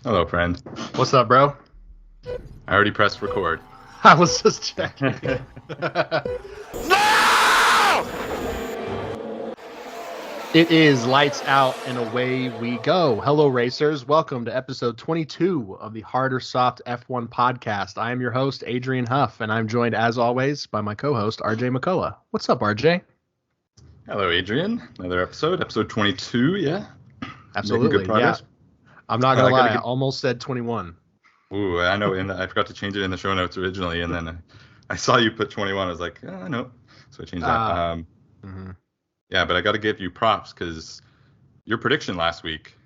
Hello, friend. What's up, bro? I already pressed record. I was just checking. No! It is lights out and away we go. Hello, racers. Welcome to episode 22 of the Hard or Soft F1 podcast. I am your host, Adrian Huff, and I'm joined, as always, by my co-host, RJ McCullough. What's up, RJ? Hello, Adrian. Another episode 22, yeah? Absolutely, Making good progress. yeah. I'm not going to lie, I get... almost said 21. Ooh, I know. I forgot to change it in the show notes originally, and then I saw you put 21. I was like, no. So I changed that. Yeah, but I got to give you props because your prediction last week,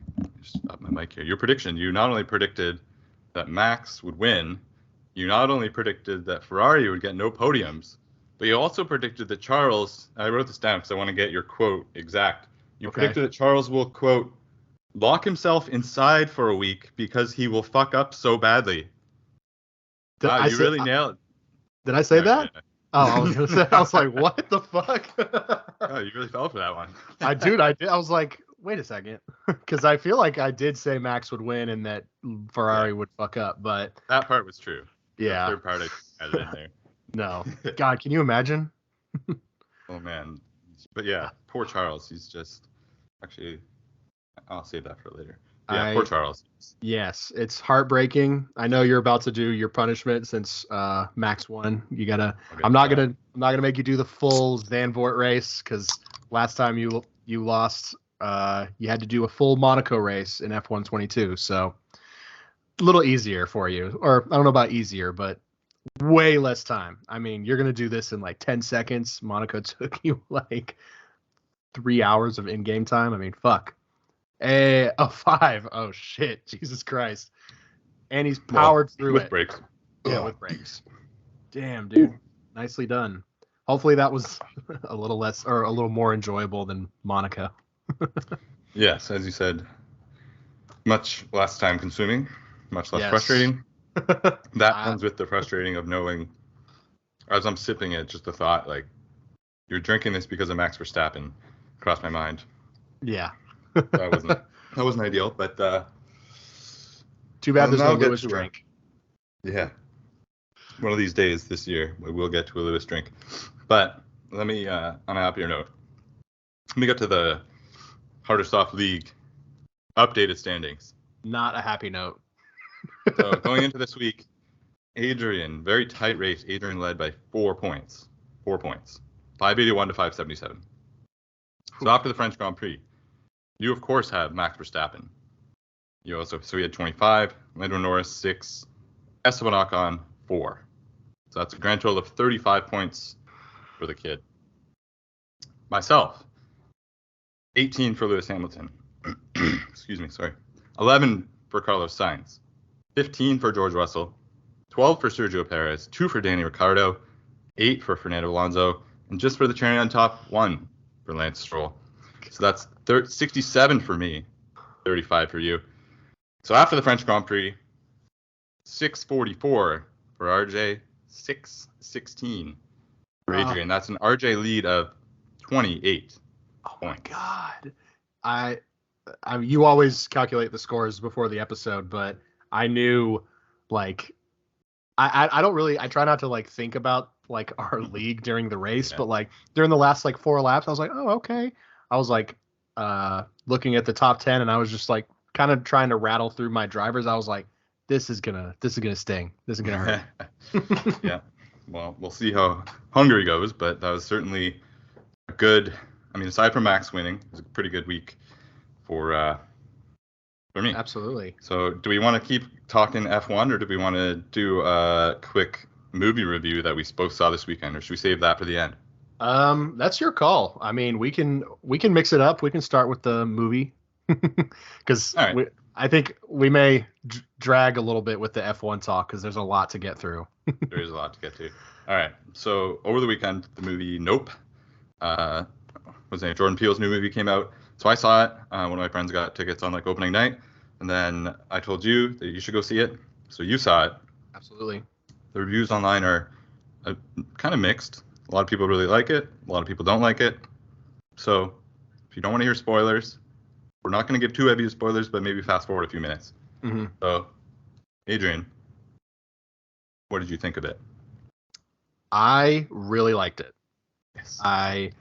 just up my mic here, your prediction, you not only predicted that Max would win, you not only predicted that Ferrari would get no podiums, but you also predicted that Charles, I wrote this down because I want to get your quote exact. You predicted that Charles will, quote, lock himself inside for a week because he will fuck up so badly. Wow, you really nailed it. Did I say that? Yeah. Oh, I was gonna say. I was like, "What the fuck?" Oh, you really fell for that one. I did. I was like, "Wait a second," because I feel like I did say Max would win and that Ferrari would fuck up, but that part was true. Yeah. The third part I added in there. No, God, can you imagine? Oh man, but yeah, poor Charles. He's just actually. I'll save that for later. Yeah, poor Charles. Yes, it's heartbreaking. I know you're about to do your punishment since Max won. You gotta. I'm not gonna make you do the full Zandvoort race because last time you lost, you had to do a full Monaco race in F1 22. So a little easier for you, or I don't know about easier, but way less time. I mean, you're gonna do this in like 10 seconds. Monaco took you like 3 hours of in-game time. I mean, fuck. A 5. Oh shit! Jesus Christ! And he's powered through with it. Brakes. Yeah, with brakes. Damn, dude. Nicely done. Hopefully that was a little less or a little more enjoyable than Monaco. Yes, as you said, much less time consuming, much less frustrating. That comes with the frustrating of knowing, as I'm sipping it, just the thought like, you're drinking this because of Max Verstappen crossed my mind. Yeah. That wasn't ideal, but too bad there's no Lewis drink. Yeah, one of these days this year we will get to a Lewis drink. But let me, on a happier note, let me get to the Hard or Soft League updated standings. Not a happy note. So going into this week, Adrian, very tight race. Adrian led by 4 points. 4 points, 581 to 577. So after the French Grand Prix, you, of course, have Max Verstappen. So he had 25, Lando Norris 6, Esteban Ocon 4. So that's a grand total of 35 points for the kid. Myself, 18 for Lewis Hamilton. Excuse me, sorry. 11 for Carlos Sainz, 15 for George Russell, 12 for Sergio Perez, 2 for Danny Ricciardo, 8 for Fernando Alonso, and just for the cherry on top, 1 for Lance Stroll. So that's 67 for me, 35 for you. So after the French Grand Prix, 644 for RJ, 616 for Adrian. That's an RJ lead of 28 points. My God. I you always calculate the scores before the episode, but I knew like I don't really, I try not to like think about like our league during the race, but like during the last like 4 laps, I was like, oh, okay. I was like looking at the top 10 and I was just like kind of trying to rattle through my drivers. I was like, this is gonna sting. This is gonna hurt. Yeah. Well, we'll see how Hungary goes, but that was certainly a good, I mean, aside from Max winning, it was a pretty good week for me. Absolutely. So do we want to keep talking F1 or do we want to do a quick movie review that we both saw this weekend, or should we save that for the end? That's your call. I mean, we can mix it up. We can start with the movie because I think we may drag a little bit with the F1 talk because there's a lot to get through. There is a lot to get to. All right. So over the weekend, the movie Nope, Jordan Peele's new movie came out. So I saw it. One of my friends got tickets on like opening night, and then I told you that you should go see it. So you saw it. Absolutely. The reviews online are kind of mixed. A lot of people really like it. A lot of people don't like it. So if you don't want to hear spoilers, we're not going to give too heavy of spoilers, but maybe fast forward a few minutes. Mm-hmm. So, Adrian, what did you think of it? I really liked it. Yes. I'm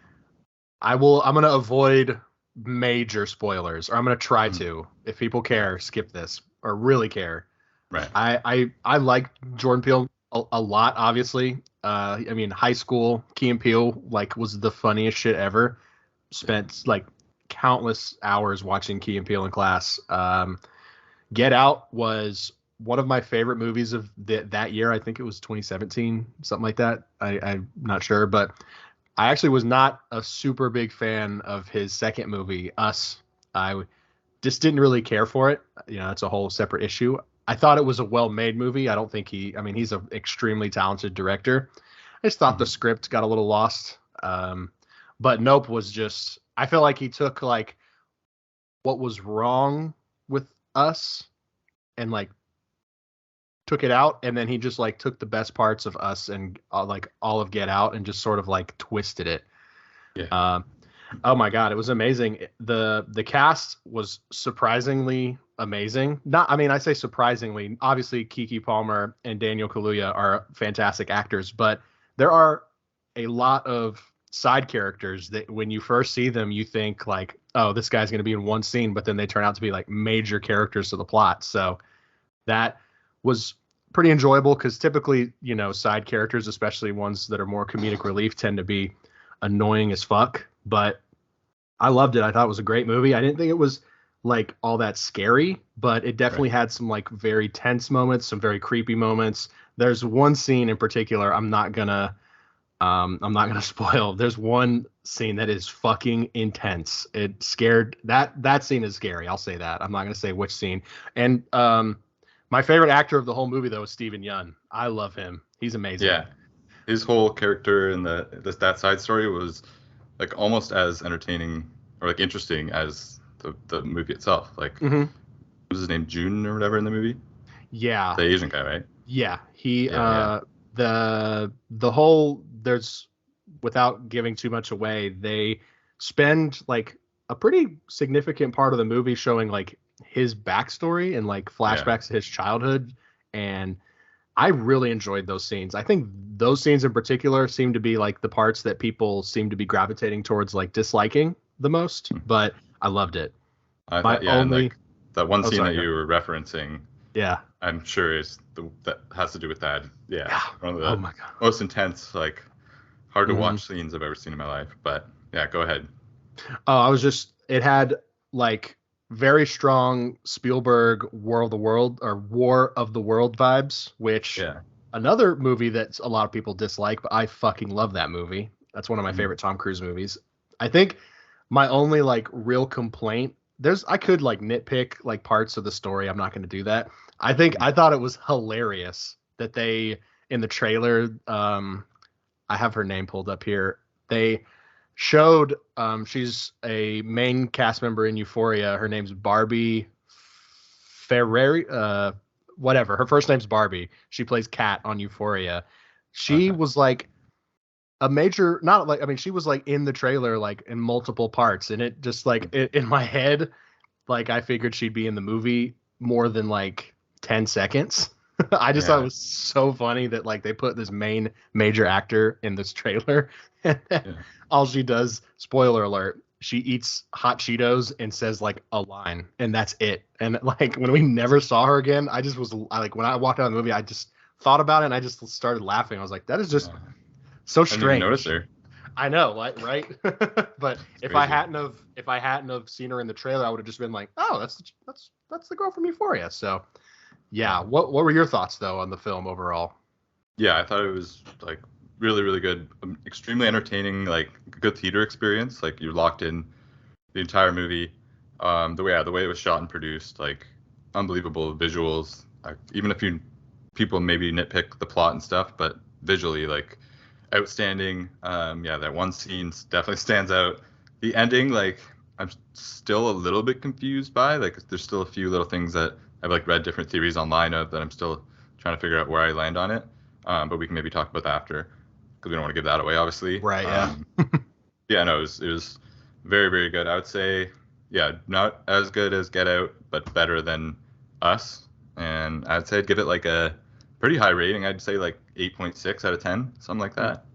gonna avoid major spoilers, or I'm gonna try to. If people care, skip this, or really care. Right. I like Jordan Peele a lot, obviously. I mean, high school, Key and Peele was the funniest shit ever. Spent countless hours watching Key and Peele in class. Get Out was one of my favorite movies of that year. I think it was 2017, something like that. I'm not sure, but I actually was not a super big fan of his second movie, Us. I just didn't really care for it. It's a whole separate issue. I thought it was a well-made movie. I don't think he's an extremely talented director. I just thought the script got a little lost. But Nope was just, I feel like he took what was wrong with Us and took it out, and then he just took the best parts of Us and all of Get Out and just sort of twisted it. Yeah. Oh my God, it was amazing. The cast was surprisingly amazing. I say surprisingly. Obviously, Keke Palmer and Daniel Kaluuya are fantastic actors, but there are a lot of side characters that when you first see them, you think oh, this guy's going to be in one scene, but then they turn out to be major characters to the plot. So that was pretty enjoyable because typically, side characters, especially ones that are more comedic relief, tend to be annoying as fuck. But I loved it. I thought it was a great movie. I didn't think it was all that scary, but it definitely had some very tense moments, some very creepy moments. There's one scene in particular I'm not gonna spoil. There's one scene that is fucking intense. It scared that scene is scary. I'll say that. I'm not gonna say which scene. And my favorite actor of the whole movie though is Steven Yeun. I love him. He's amazing. Yeah. His whole character in that side story was almost as entertaining or interesting as the movie itself. What was his name, June or whatever in the movie? Yeah. The Asian guy, right? Yeah. He the whole, there's, without giving too much away, they spend a pretty significant part of the movie showing his backstory and flashbacks to his childhood, and I really enjoyed those scenes. I think those scenes in particular seem to be the parts that people seem to be gravitating towards disliking the most, but I loved it. And that one scene that you were referencing, yeah, I'm sure that has to do with that. Yeah. One of the oh my God. most intense, hard to watch scenes I've ever seen in my life. But yeah, go ahead. Oh, it had very strong Spielberg War of the World vibes, which another movie that a lot of people dislike, but I fucking love that movie. That's one of my favorite Tom Cruise movies. I think my only real complaint, I could nitpick parts of the story. I'm not going to do that. I thought it was hilarious that they, in the trailer, I have her name pulled up here. They showed she's a main cast member in Euphoria. Her name's Barbie Ferrari, whatever. Her first name's Barbie. She plays Kat on Euphoria. She was a major, she was in the trailer in multiple parts, and it just in my head, I figured she'd be in the movie more than 10 seconds. I just thought it was so funny that they put this major actor in this trailer, and all she does, spoiler alert, she eats hot Cheetos and says a line, and that's it. And when we never saw her again, I just was when I walked out of the movie, I just thought about it and I just started laughing. I was that is just so strange. I didn't notice her. I know, right? But if I hadn't have seen her in the trailer, I would have just been oh, that's the girl from Euphoria. So yeah, what were your thoughts though on the film overall? Yeah, I thought it was really, really good, extremely entertaining, good theater experience. You're locked in the entire movie. The way it was shot and produced, unbelievable visuals. Even if people maybe nitpick the plot and stuff, but visually, outstanding. That one scene definitely stands out. The ending, I'm still a little bit confused by. There's still a few little things that I've read different theories online of that I'm still trying to figure out where I land on it. But we can maybe talk about that after, because we don't want to give that away, obviously. Right. Yeah. No, it was very, very good. I would say, not as good as Get Out, but better than Us, and I'd say I'd give it like a pretty high rating. I'd say like 8.6 out of 10, something like that.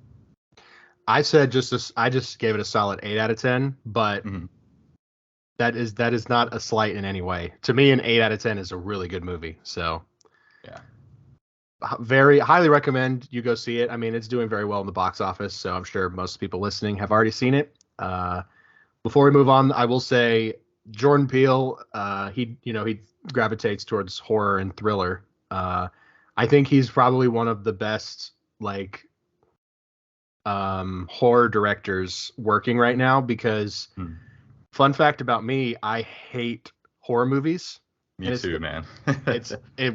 I just gave it a solid 8 out of 10, but that is not a slight in any way. To me, an 8 out of 10 is a really good movie. So yeah, very highly recommend you go see it. I mean, it's doing very well in the box office, so I'm sure most people listening have already seen it. Before we move on, I will say Jordan Peele, he gravitates towards horror and thriller. I think he's probably one of the best like horror directors working right now because fun fact about me, I hate horror movies. Me too, man.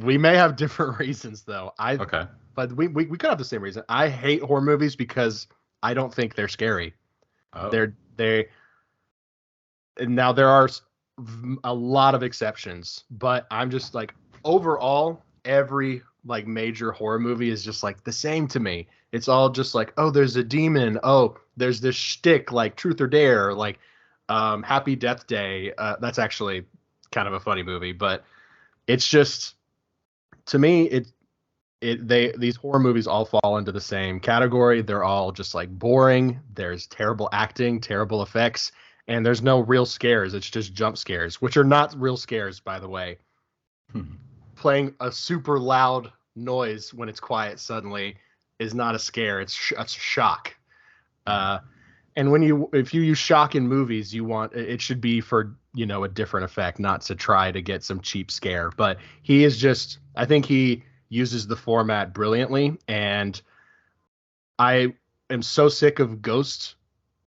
We may have different reasons though. Okay. But we could have the same reason. I hate horror movies because I don't think they're scary. Oh. And now there are a lot of exceptions, but I'm just like overall every like major horror movie is just like the same to me. It's all just like, oh, there's a demon. Oh, there's this shtick like Truth or Dare, like Happy Death Day. That's actually kind of a funny movie, but it's just to me these horror movies all fall into the same category. They're all just like boring. There's terrible acting, terrible effects, and there's no real scares. It's just jump scares, which are not real scares, by the way. Playing a super loud noise when it's quiet suddenly is not a scare. It's a shock. And if you use shock in movies, it should be for, a different effect, not to try to get some cheap scare. But I think he uses the format brilliantly. And I am so sick of ghost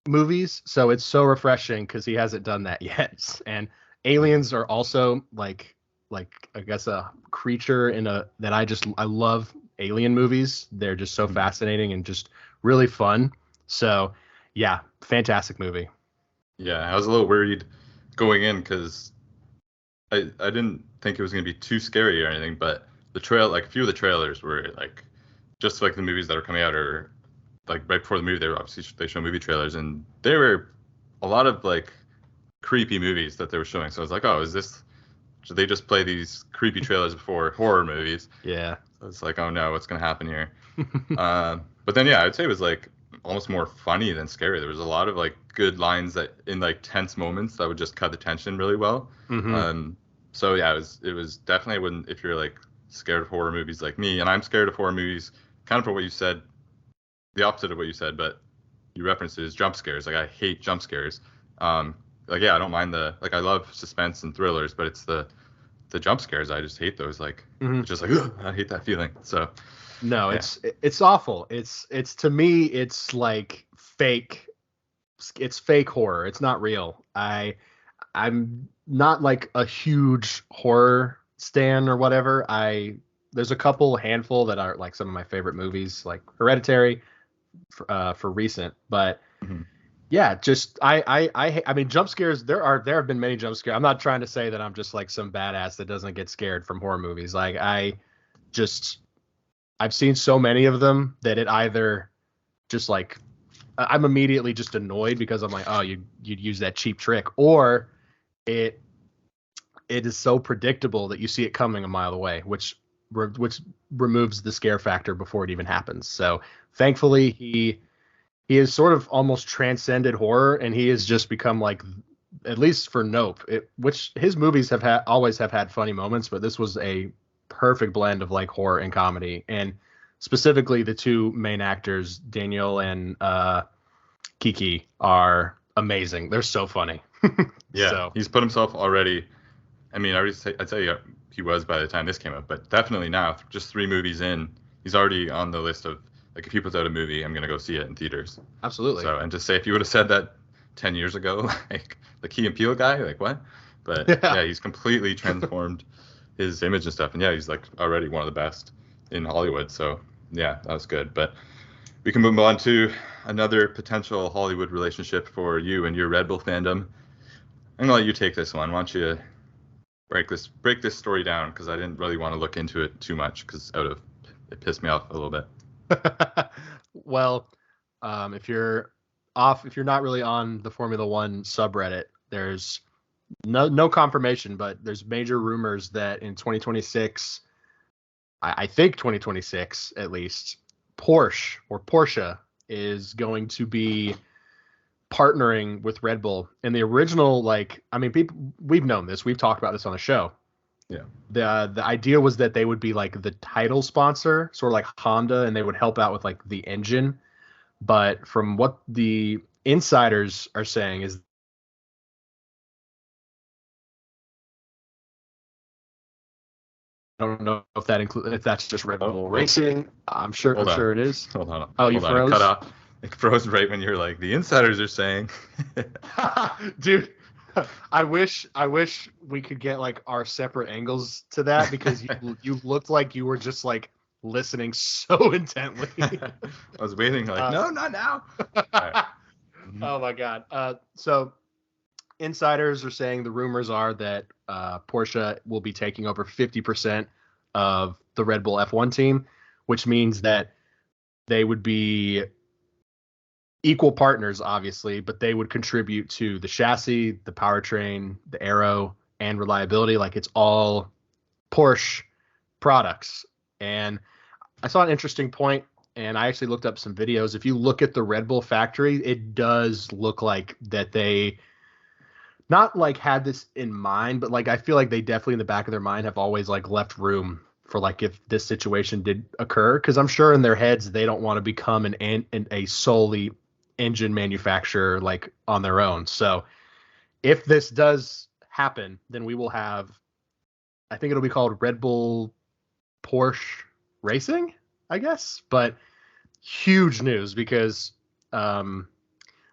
movies. So it's so refreshing because he hasn't done that yet. And aliens are also like I guess a creature I love alien movies. They're just so fascinating and just really fun. So yeah, fantastic movie. Yeah, I was a little worried going in because I didn't think it was going to be too scary or anything, but a few of the trailers were like just like the movies that are coming out, or like right before the movie they show movie trailers, and they were a lot of like creepy movies that they were showing. So I was like, oh, should they just play these creepy trailers before horror movies? Yeah. So it's like, oh no, what's going to happen here? But then yeah, I'd say it was like almost more funny than scary. There was a lot of like good lines that in like tense moments that would just cut the tension really well. So yeah, it was definitely if you're like scared of horror movies like me, and I'm scared of horror movies kind of for what you said, the opposite of what you said, but you referenced it as jump scares. Like I hate jump scares. Like yeah, I don't mind I love suspense and thrillers, but it's the jump scares. I just hate those. Like just like I hate that feeling. So no, yeah. It's awful. It's to me it's like fake. It's fake horror. It's not real. I'm not like a huge horror stan or whatever. There's a handful that are like some of my favorite movies, like Hereditary, for recent, but. Yeah, just I mean jump scares. There have been many jump scares. I'm not trying to say that I'm just like some badass that doesn't get scared from horror movies. Like I've seen so many of them that it either just like I'm immediately just annoyed because I'm like, oh, you'd use that cheap trick, or it is so predictable that you see it coming a mile away, which removes the scare factor before it even happens. So thankfully he has sort of almost transcended horror, and he has just become like, at least for Nope, which his movies always have had funny moments, but this was a perfect blend of like horror and comedy, and specifically the two main actors, Daniel and Kiki, are amazing. They're so funny. Yeah, so. He's put himself already. I mean, I'd say he was by the time this came out, but definitely now, just 3 movies in, he's already on the list of. Like if he puts out a movie, I'm gonna go see it in theaters. Absolutely. So and just say if you would have said that 10 years ago, like the Key and Peele guy, like what? But yeah, he's completely transformed his image and stuff. And yeah, he's like already one of the best in Hollywood. So yeah, that was good. But we can move on to another potential Hollywood relationship for you and your Red Bull fandom. I'm gonna let you take this one. Why don't you break this story down, because I didn't really want to look into it too much because it pissed me off a little bit. Well, if you're not really on the Formula One subreddit, there's no confirmation, but there's major rumors that in 2026, I think 2026 at least, Porsche is going to be partnering with Red Bull. And the original, people, we've known this, we've talked about this on the show. Yeah. The idea was that they would be like the title sponsor, sort of like Honda, and they would help out with like the engine. But from what the insiders are saying is, I don't know if that's just Red Bull Racing. I'm sure it is. Hold on. Oh, you froze? It cut off. It froze right when you're like, the insiders are saying. Dude, I wish we could get like our separate angles to that, because you looked like you were just like listening so intently. I was waiting like, no, not now. Right. Oh my God. So insiders are saying, the rumors are that Porsche will be taking over 50% of the Red Bull F1 team, which means that they would be equal partners, obviously, but they would contribute to the chassis, the powertrain, the aero, and reliability. Like, it's all Porsche products. And I saw an interesting point, and I actually looked up some videos. If you look at the Red Bull factory, it does look like that they not like had this in mind, but like I feel like they definitely in the back of their mind have always like left room for like if this situation did occur, because I'm sure in their heads they don't want to become a solely engine manufacturer like on their own. So if this does happen, then we will have, I think it'll be called Red Bull Porsche Racing, I guess. But huge news, because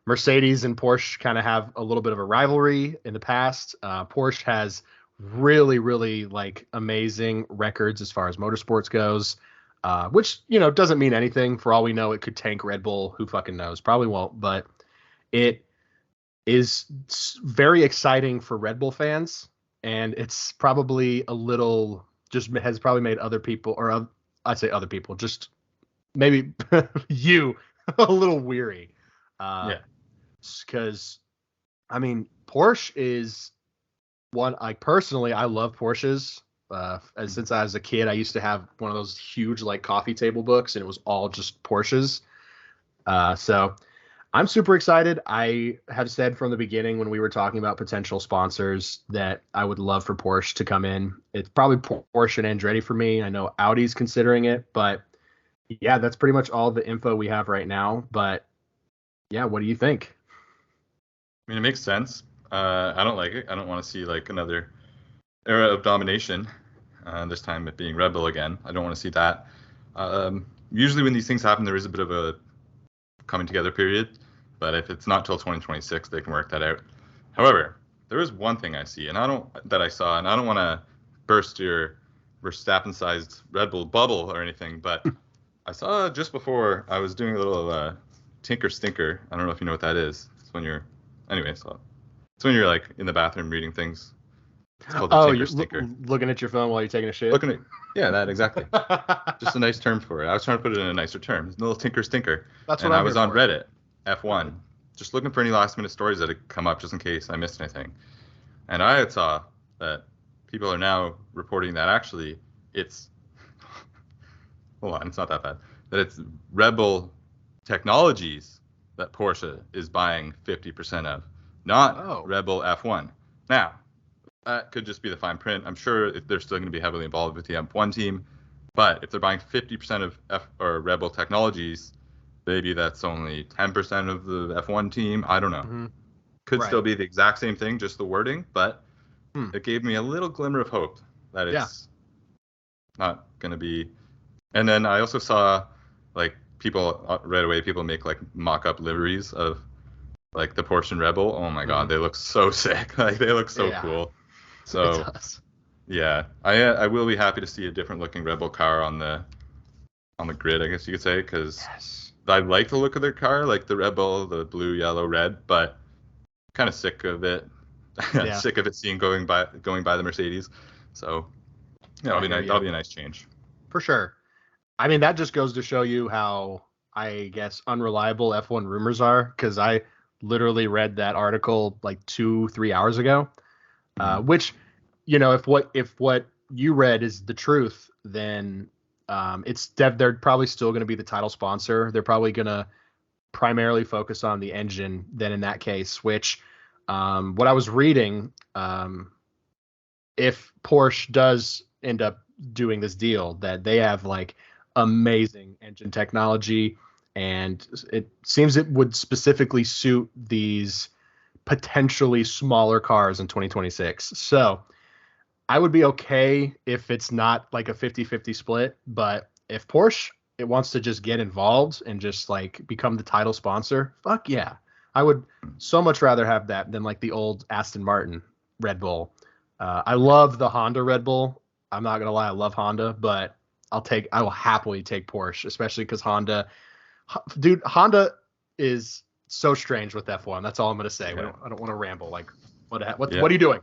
Mercedes and Porsche kind of have a little bit of a rivalry in the past. Porsche has really, really like amazing records as far as motorsports goes, which, doesn't mean anything. For all we know, it could tank Red Bull. Who fucking knows? Probably won't, but it is very exciting for Red Bull fans. And it's probably has probably made other people, or I'd say other people, just maybe you a little weary. Yeah. Because, I mean, Porsche is one, like, personally, I love Porsches. Since I was a kid, I used to have one of those huge, like, coffee table books, and it was all just Porsches. So I'm super excited. I have said from the beginning when we were talking about potential sponsors that I would love for Porsche to come in. It's probably Porsche and Andretti for me. I know Audi's considering it, but yeah, that's pretty much all the info we have right now. But yeah, what do you think? I mean, it makes sense. I don't like it. I don't want to see like another era of domination. This time it being Red Bull again. I don't want to see that. Usually when these things happen, there is a bit of a coming together period. But if it's not till 2026, they can work that out. However, there is one thing I see, and I don't want to burst your Verstappen-sized Red Bull bubble or anything, but I saw just before I was doing a little tinker stinker. I don't know if you know what that is. It's when you're like in the bathroom reading things. It's called the tinker stinker. Looking at your phone while you're taking a shit. Yeah, that exactly. Just a nice term for it. I was trying to put it in a nicer term. It's a little tinker stinker. That's what I was on Reddit, F1, just looking for any last minute stories that had come up just in case I missed anything. And I had saw that people are now reporting that actually it's hold on, it's not that bad. That it's Red Bull technologies that Porsche is buying 50% of, not Red Bull F1. Now, that could just be the fine print. I'm sure they're still going to be heavily involved with the F1 team, but if they're buying 50% of Red Bull technologies, maybe that's only 10% of the F1 team. I don't know. Mm-hmm. Could still be the exact same thing, just the wording, but it gave me a little glimmer of hope that it's not going to be. And then I also saw like people right away, people make like mock-up liveries of like the Porsche and Red Bull. Oh my God, they look so sick. Like they look so cool. So yeah, I will be happy to see a different looking Red Bull car on the grid, I guess you could say, because I like the look of their car, like the Red Bull, the blue, yellow, red, but kind of sick of it. Sick of it seeing going by the Mercedes. So yeah, that'll be a nice change. For sure. I mean, that just goes to show you how, I guess, unreliable F1 rumors are, because I literally read that article like 2-3 hours ago. Which, if what you read is the truth, then they're probably still going to be the title sponsor. They're probably going to primarily focus on the engine then in that case, which what I was reading, if Porsche does end up doing this deal, that they have like amazing engine technology, and it seems it would specifically suit these potentially smaller cars in 2026. So I would be okay if it's not like a 50-50 split, but if Porsche it wants to just get involved and just like become the title sponsor, fuck yeah. I would so much rather have that than like the old Aston Martin Red Bull. I love the Honda Red Bull. I'm not gonna lie, I love Honda, but I will happily take Porsche, especially because Honda is so strange with F1. That's all I'm gonna say. Yeah. I don't want to ramble. Like, what are you doing?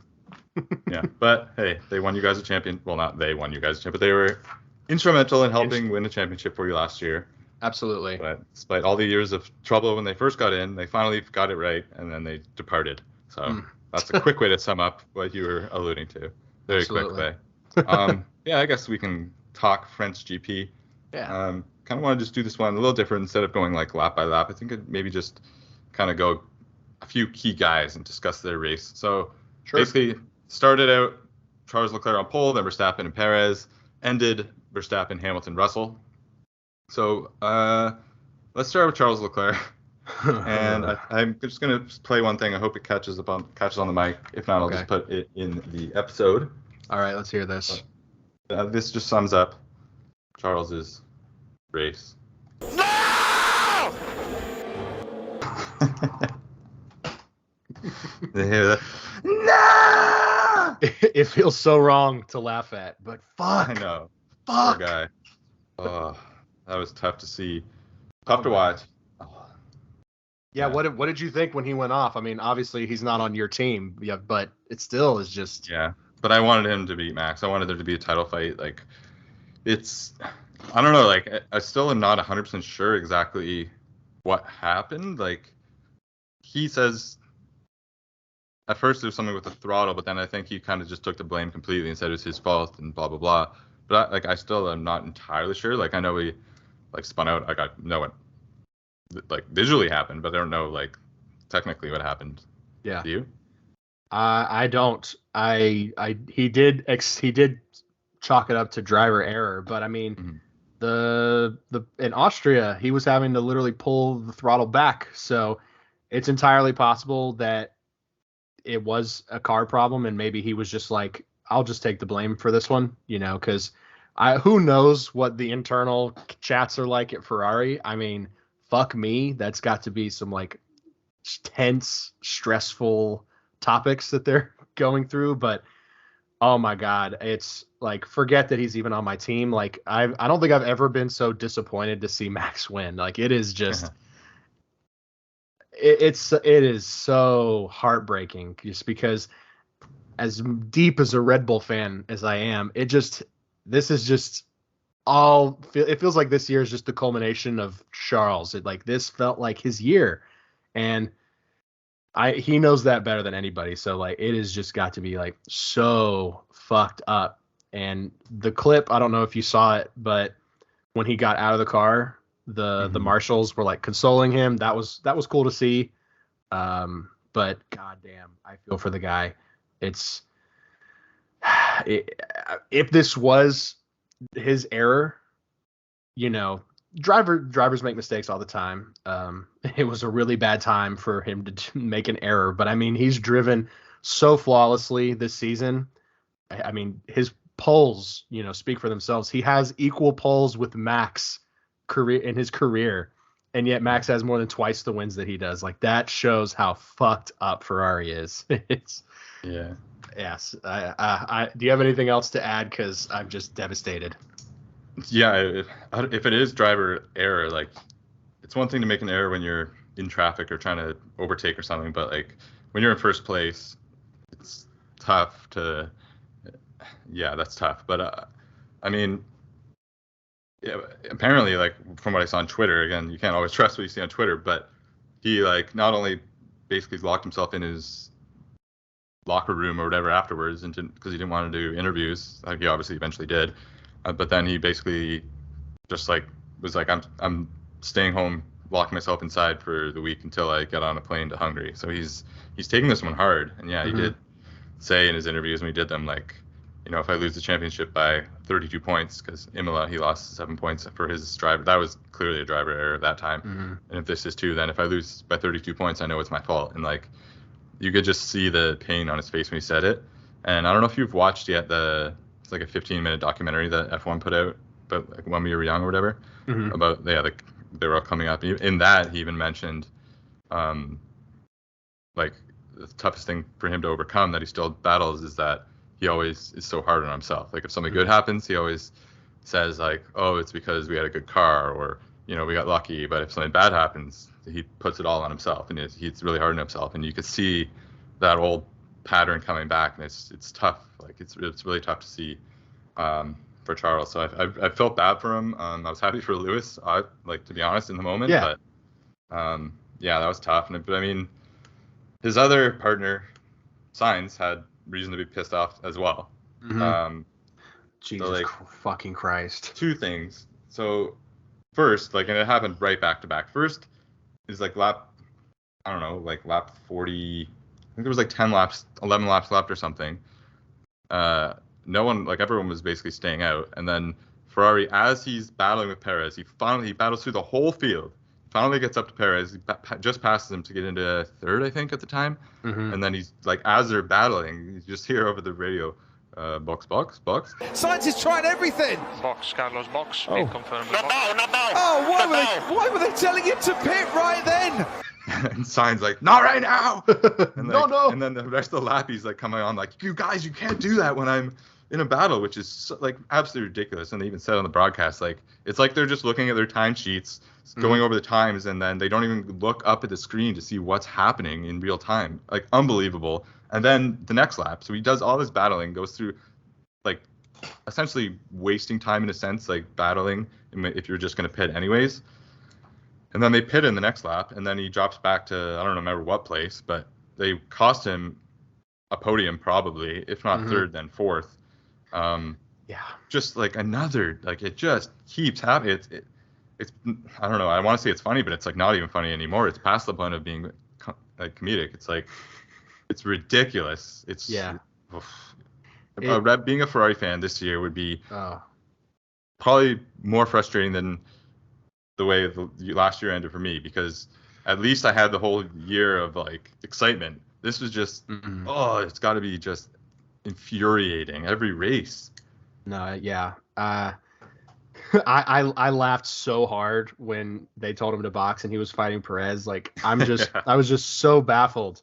Yeah, but hey, they won you guys a champion. Well, not they won you guys a champion, but they were instrumental in helping win the championship for you last year. Absolutely. But despite all the years of trouble when they first got in, they finally got it right, and then they departed. So that's a quick way to sum up what you were alluding to. Very Absolutely. quick way. Yeah, I guess we can talk French GP. Yeah. Kind of want to just do this one a little different instead of going like lap by lap. I think it maybe just kind of go a few key guys and discuss their race. So basically started out Charles Leclerc on pole, then Verstappen and Perez, ended Verstappen, Hamilton, Russell. So let's start with Charles Leclerc. And I'm just going to play one thing. I hope it catches on the mic. If not, I'll just put it in the episode. All right, let's hear this. This just sums up Charles's race. No! They hear that? No! It feels so wrong to laugh at, but fuck. I know. Fuck. Poor guy. Oh, that was tough to see. Tough to watch. Yeah, what did you think when he went off? I mean, obviously he's not on your team, but it still is just. Yeah, but I wanted him to beat Max. I wanted there to be a title fight. Like, I don't know. Like, I still am not 100% sure exactly what happened. Like, he says at first there was something with the throttle, but then I think he kind of just took the blame completely and said it was his fault and blah blah blah. But I still am not entirely sure. Like, I know he like spun out. Like, I know what like visually happened, but I don't know like technically what happened. Yeah. Do you? I don't. He did chalk it up to driver error, but I mean, the in Austria he was having to literally pull the throttle back, so it's entirely possible that it was a car problem, and maybe he was just like, I'll just take the blame for this one, because who knows what the internal chats are like at Ferrari. I mean, fuck me, that's got to be some like tense, stressful topics that they're going through. But oh my god, it's like, forget that he's even on my team. Like, I don't think I've ever been so disappointed to see Max win. Like, it is just it is so heartbreaking, just because as deep as a Red Bull fan as I am, it feels like this year is just the culmination of Charles. This felt like his year, and he knows that better than anybody. So like, it has just got to be like so fucked up. And the clip, I don't know if you saw it, but when he got out of the car, the marshals were like consoling him. That was cool to see. But goddamn, I feel for the guy. If this was his error, drivers make mistakes all the time. It was a really bad time for him to make an error, but I mean, he's driven so flawlessly this season. I mean, his poles, speak for themselves. He has equal poles with Max in his career, and yet Max has more than twice the wins that he does. Like, that shows how fucked up Ferrari is. Yes. Do you have anything else to add? Because I'm just devastated. Yeah, if it is driver error, like, it's one thing to make an error when you're in traffic or trying to overtake or something, but like when you're in first place, it's tough to. Yeah, that's tough. But I mean, yeah, apparently, like, from what I saw on Twitter, again, you can't always trust what you see on Twitter, but he like not only basically locked himself in his locker room or whatever afterwards, and because he didn't want to do interviews, like he obviously eventually did. But then he basically just like was like, I'm staying home, locking myself inside for the week until I get on a plane to Hungary. So he's taking this one hard, and yeah, he did say in his interviews when we did them, like, you know, if I lose the championship by 32 points, because Imola he lost 7 points for his driver, that was clearly a driver error at that time. And if this is 2, then if I lose by 32 points, I know it's my fault. And like, you could just see the pain on his face when he said it. And I don't know if you've watched yet it's like a 15-minute documentary that F1 put out, but like when we were young or whatever, about they were all coming up. In that, he even mentioned, like, the toughest thing for him to overcome that he still battles is that he always is so hard on himself. Like if something good happens, he always says like, oh, it's because we had a good car, or, you know, we got lucky. But if something bad happens, he puts it all on himself, and he's really hard on himself. And you could see that old pattern coming back, and it's tough. Like it's really tough to see for Charles. So I felt bad for him. I was happy for Lewis, like, to be honest, in the moment. Yeah. But yeah, that was tough. But I mean, his other partner, Sainz, had reason to be pissed off as well. Jesus, so like, fucking Christ. 2 things. So first, like, and it happened right back to back. First is like lap 40. I think there was like 11 laps left or something. No one, like, everyone was basically staying out. And then Ferrari, as he's battling with Perez, he battles through the whole field. Finally gets up to Perez, he just passes him to get into 3rd, I think, at the time. And then he's like, as they're battling, you just hear over the radio, box. Sainz is trying everything. Box, Carlos, box. Oh. Confirmed. Not now. Oh, why were they telling him to pit right then? And Sainz like, not right now. And like, no. And then the rest of the lap, he's like coming on like, you guys, you can't do that when I'm in a battle, which is like absolutely ridiculous. And they even said on the broadcast, like, it's like they're just looking at their timesheets, going over the times, and then they don't even look up at the screen to see what's happening in real time. Like, unbelievable. And then the next lap, so he does all this battling, goes through, like, essentially wasting time in a sense, like battling if you're just going to pit anyways. And then they pit in the next lap, and then he drops back to, I don't remember what place, but they cost him a podium probably, if not 3rd, then 4th. Yeah. Just like another, like, it just keeps happening. It's I don't know. I want to say it's funny, but it's like not even funny anymore. It's past the point of being like comedic. It's like, it's ridiculous. It's being a Ferrari fan this year would be probably more frustrating than the way the last year ended for me, because at least I had the whole year of like excitement. This was just it's got to be just infuriating every race. No, yeah. I laughed so hard when they told him to box and he was fighting Perez. Like, I was just so baffled.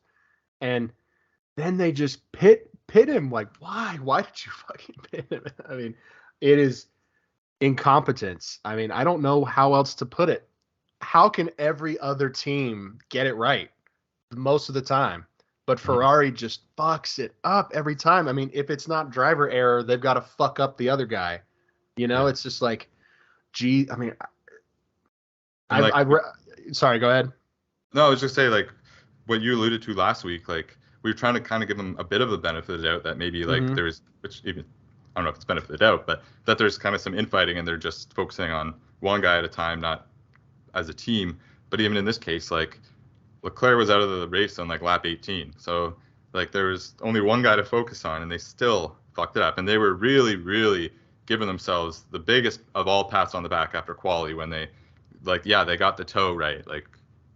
And then they just pit him. Like, why? Why did you fucking pit him? I mean, it is incompetence. I mean, I don't know how else to put it. How can every other team get it right most of the time? But Ferrari just fucks it up every time. I mean, if it's not driver error, they've got to fuck up the other guy. You know, it's just like, gee, I mean, sorry, go ahead. No, I was just saying, like, what you alluded to last week, like, we were trying to kind of give them a bit of a benefit of the doubt that maybe, like, there's, which even, I don't know if it's benefit of the doubt, but that there's kind of some infighting and they're just focusing on one guy at a time, not as a team. But even in this case, like, Leclaire was out of the race on, like, lap 18. So, like, there was only one guy to focus on, and they still fucked it up. And they were really, really giving themselves the biggest of all pats on the back after quali when they, like, yeah, they got the toe right. Like,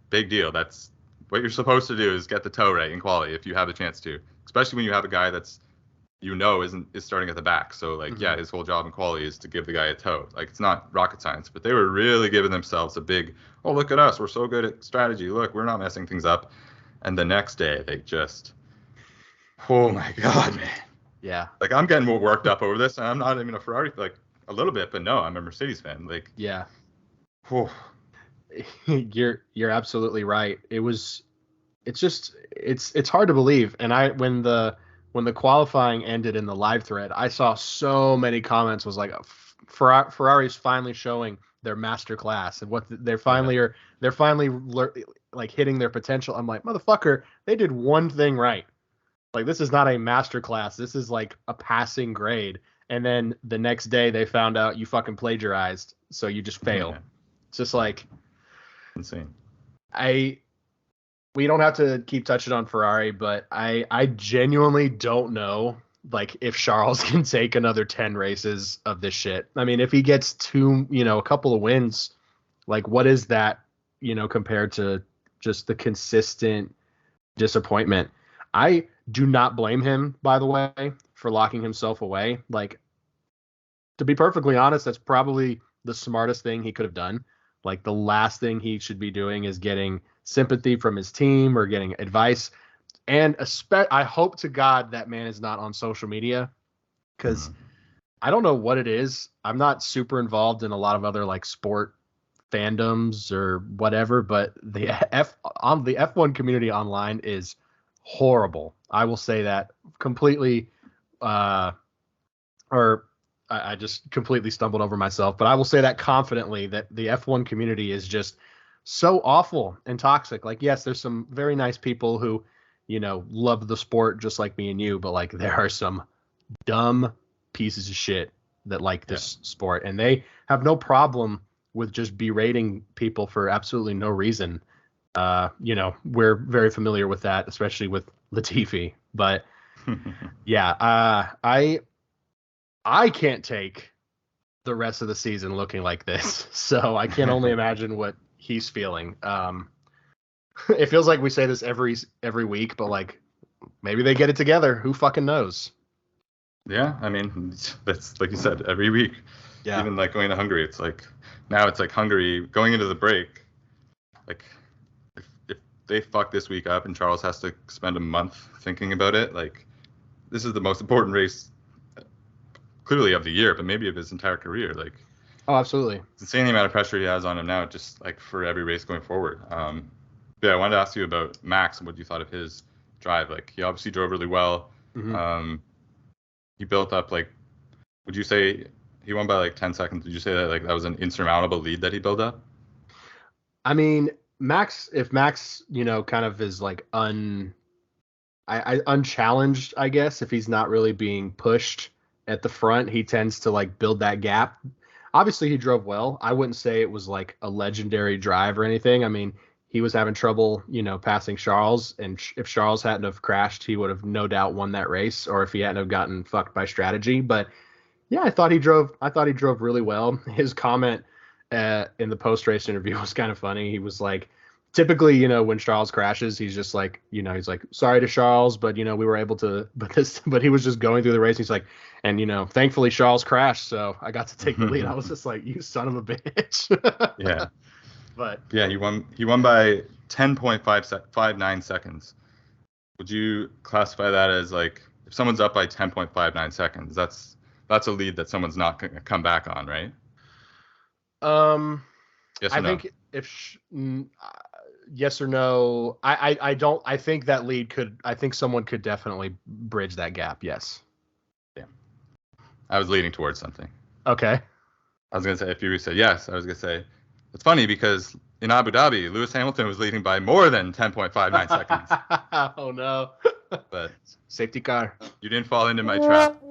big deal. That's what you're supposed to do, is get the toe right in quali if you have a chance to, especially when you have a guy that's, you know, is starting at the back. So, like, yeah, his whole job in quali is to give the guy a toe. Like, it's not rocket science, but they were really giving themselves a big, oh, look at us, we're so good at strategy, look, we're not messing things up. And the next day they just, oh my god, man. Yeah. Like, I'm getting more worked up over this, and I'm not even a Ferrari, like, a little bit, but no, I'm a Mercedes fan. Like, yeah. Oh. You're absolutely right. It's hard to believe. And when the qualifying ended in the live thread, I saw so many comments was like, Ferrari's finally showing their master class and what they're finally like hitting their potential. I'm like, motherfucker, they did one thing right. Like, this is not a master class. This is like a passing grade. And then the next day they found out you fucking plagiarized, so you just fail. Yeah. It's just like Insane. We don't have to keep touching on Ferrari, but I genuinely don't know like if Charles can take another 10 races of this shit. I mean, if he gets a couple of wins, like what is that, compared to just the consistent disappointment? I do not blame him, by the way, for locking himself away. Like, to be perfectly honest, that's probably the smartest thing he could have done. Like, the last thing he should be doing is getting sympathy from his team or getting advice. And I hope to God that man is not on social media, because I don't know what it is. I'm not super involved in a lot of other like sport fandoms or whatever, but the F1 community online is horrible. I will say that completely, I just completely stumbled over myself, but I will say that confidently, that the F1 community is just so awful and toxic. Like, yes, there's some very nice people who, love the sport just like me and you, but like there are some dumb pieces of shit that like this sport, and they have no problem with just berating people for absolutely no reason. We're very familiar with that, especially with Latifi, but yeah, I can't take the rest of the season looking like this. So I can only imagine what he's feeling. It feels like we say this every week, but like maybe they get it together. Who fucking knows? Yeah, I mean, that's like you said, every week. Yeah. Even like going to Hungary, it's like now it's like Hungary going into the break. Like if they fuck this week up and Charles has to spend a month thinking about it, like this is the most important race clearly of the year, but maybe of his entire career. Like, oh, absolutely. It's insane the amount of pressure he has on him now, just like for every race going forward. Yeah, I wanted to ask you about Max and what you thought of his drive. Like, he obviously drove really well. Mm-hmm. He built up, like, would you say he won by like 10 seconds? Did you say that like that was an insurmountable lead that he built up? I mean, if Max, kind of is like unchallenged, I guess, if he's not really being pushed at the front, he tends to like build that gap. Obviously, he drove well. I wouldn't say it was like a legendary drive or anything. I mean, he was having trouble, passing Charles, and if Charles hadn't have crashed, he would have no doubt won that race, or if he hadn't have gotten fucked by strategy. But yeah, I thought he drove really well. His comment in the post-race interview was kind of funny. He was like, typically, when Charles crashes, he's just like, he's like, sorry to Charles, but we were able to, but he was just going through the race. He's like, and thankfully Charles crashed, so I got to take the lead. I was just like, you son of a bitch. Yeah. But yeah, he won by 10.59 seconds. Would you classify that as like, if someone's up by 10.59 seconds, that's a lead that someone's not going to come back on, right? Yes or no? Think yes or no. I don't. I think that lead could. I think someone could definitely bridge that gap. Yes. Yeah. I was leading towards something. Okay. I was gonna say, if you said yes, I was gonna say it's funny because in Abu Dhabi, Lewis Hamilton was leading by more than 10.59 seconds. Oh no. But safety car. You didn't fall into my trap.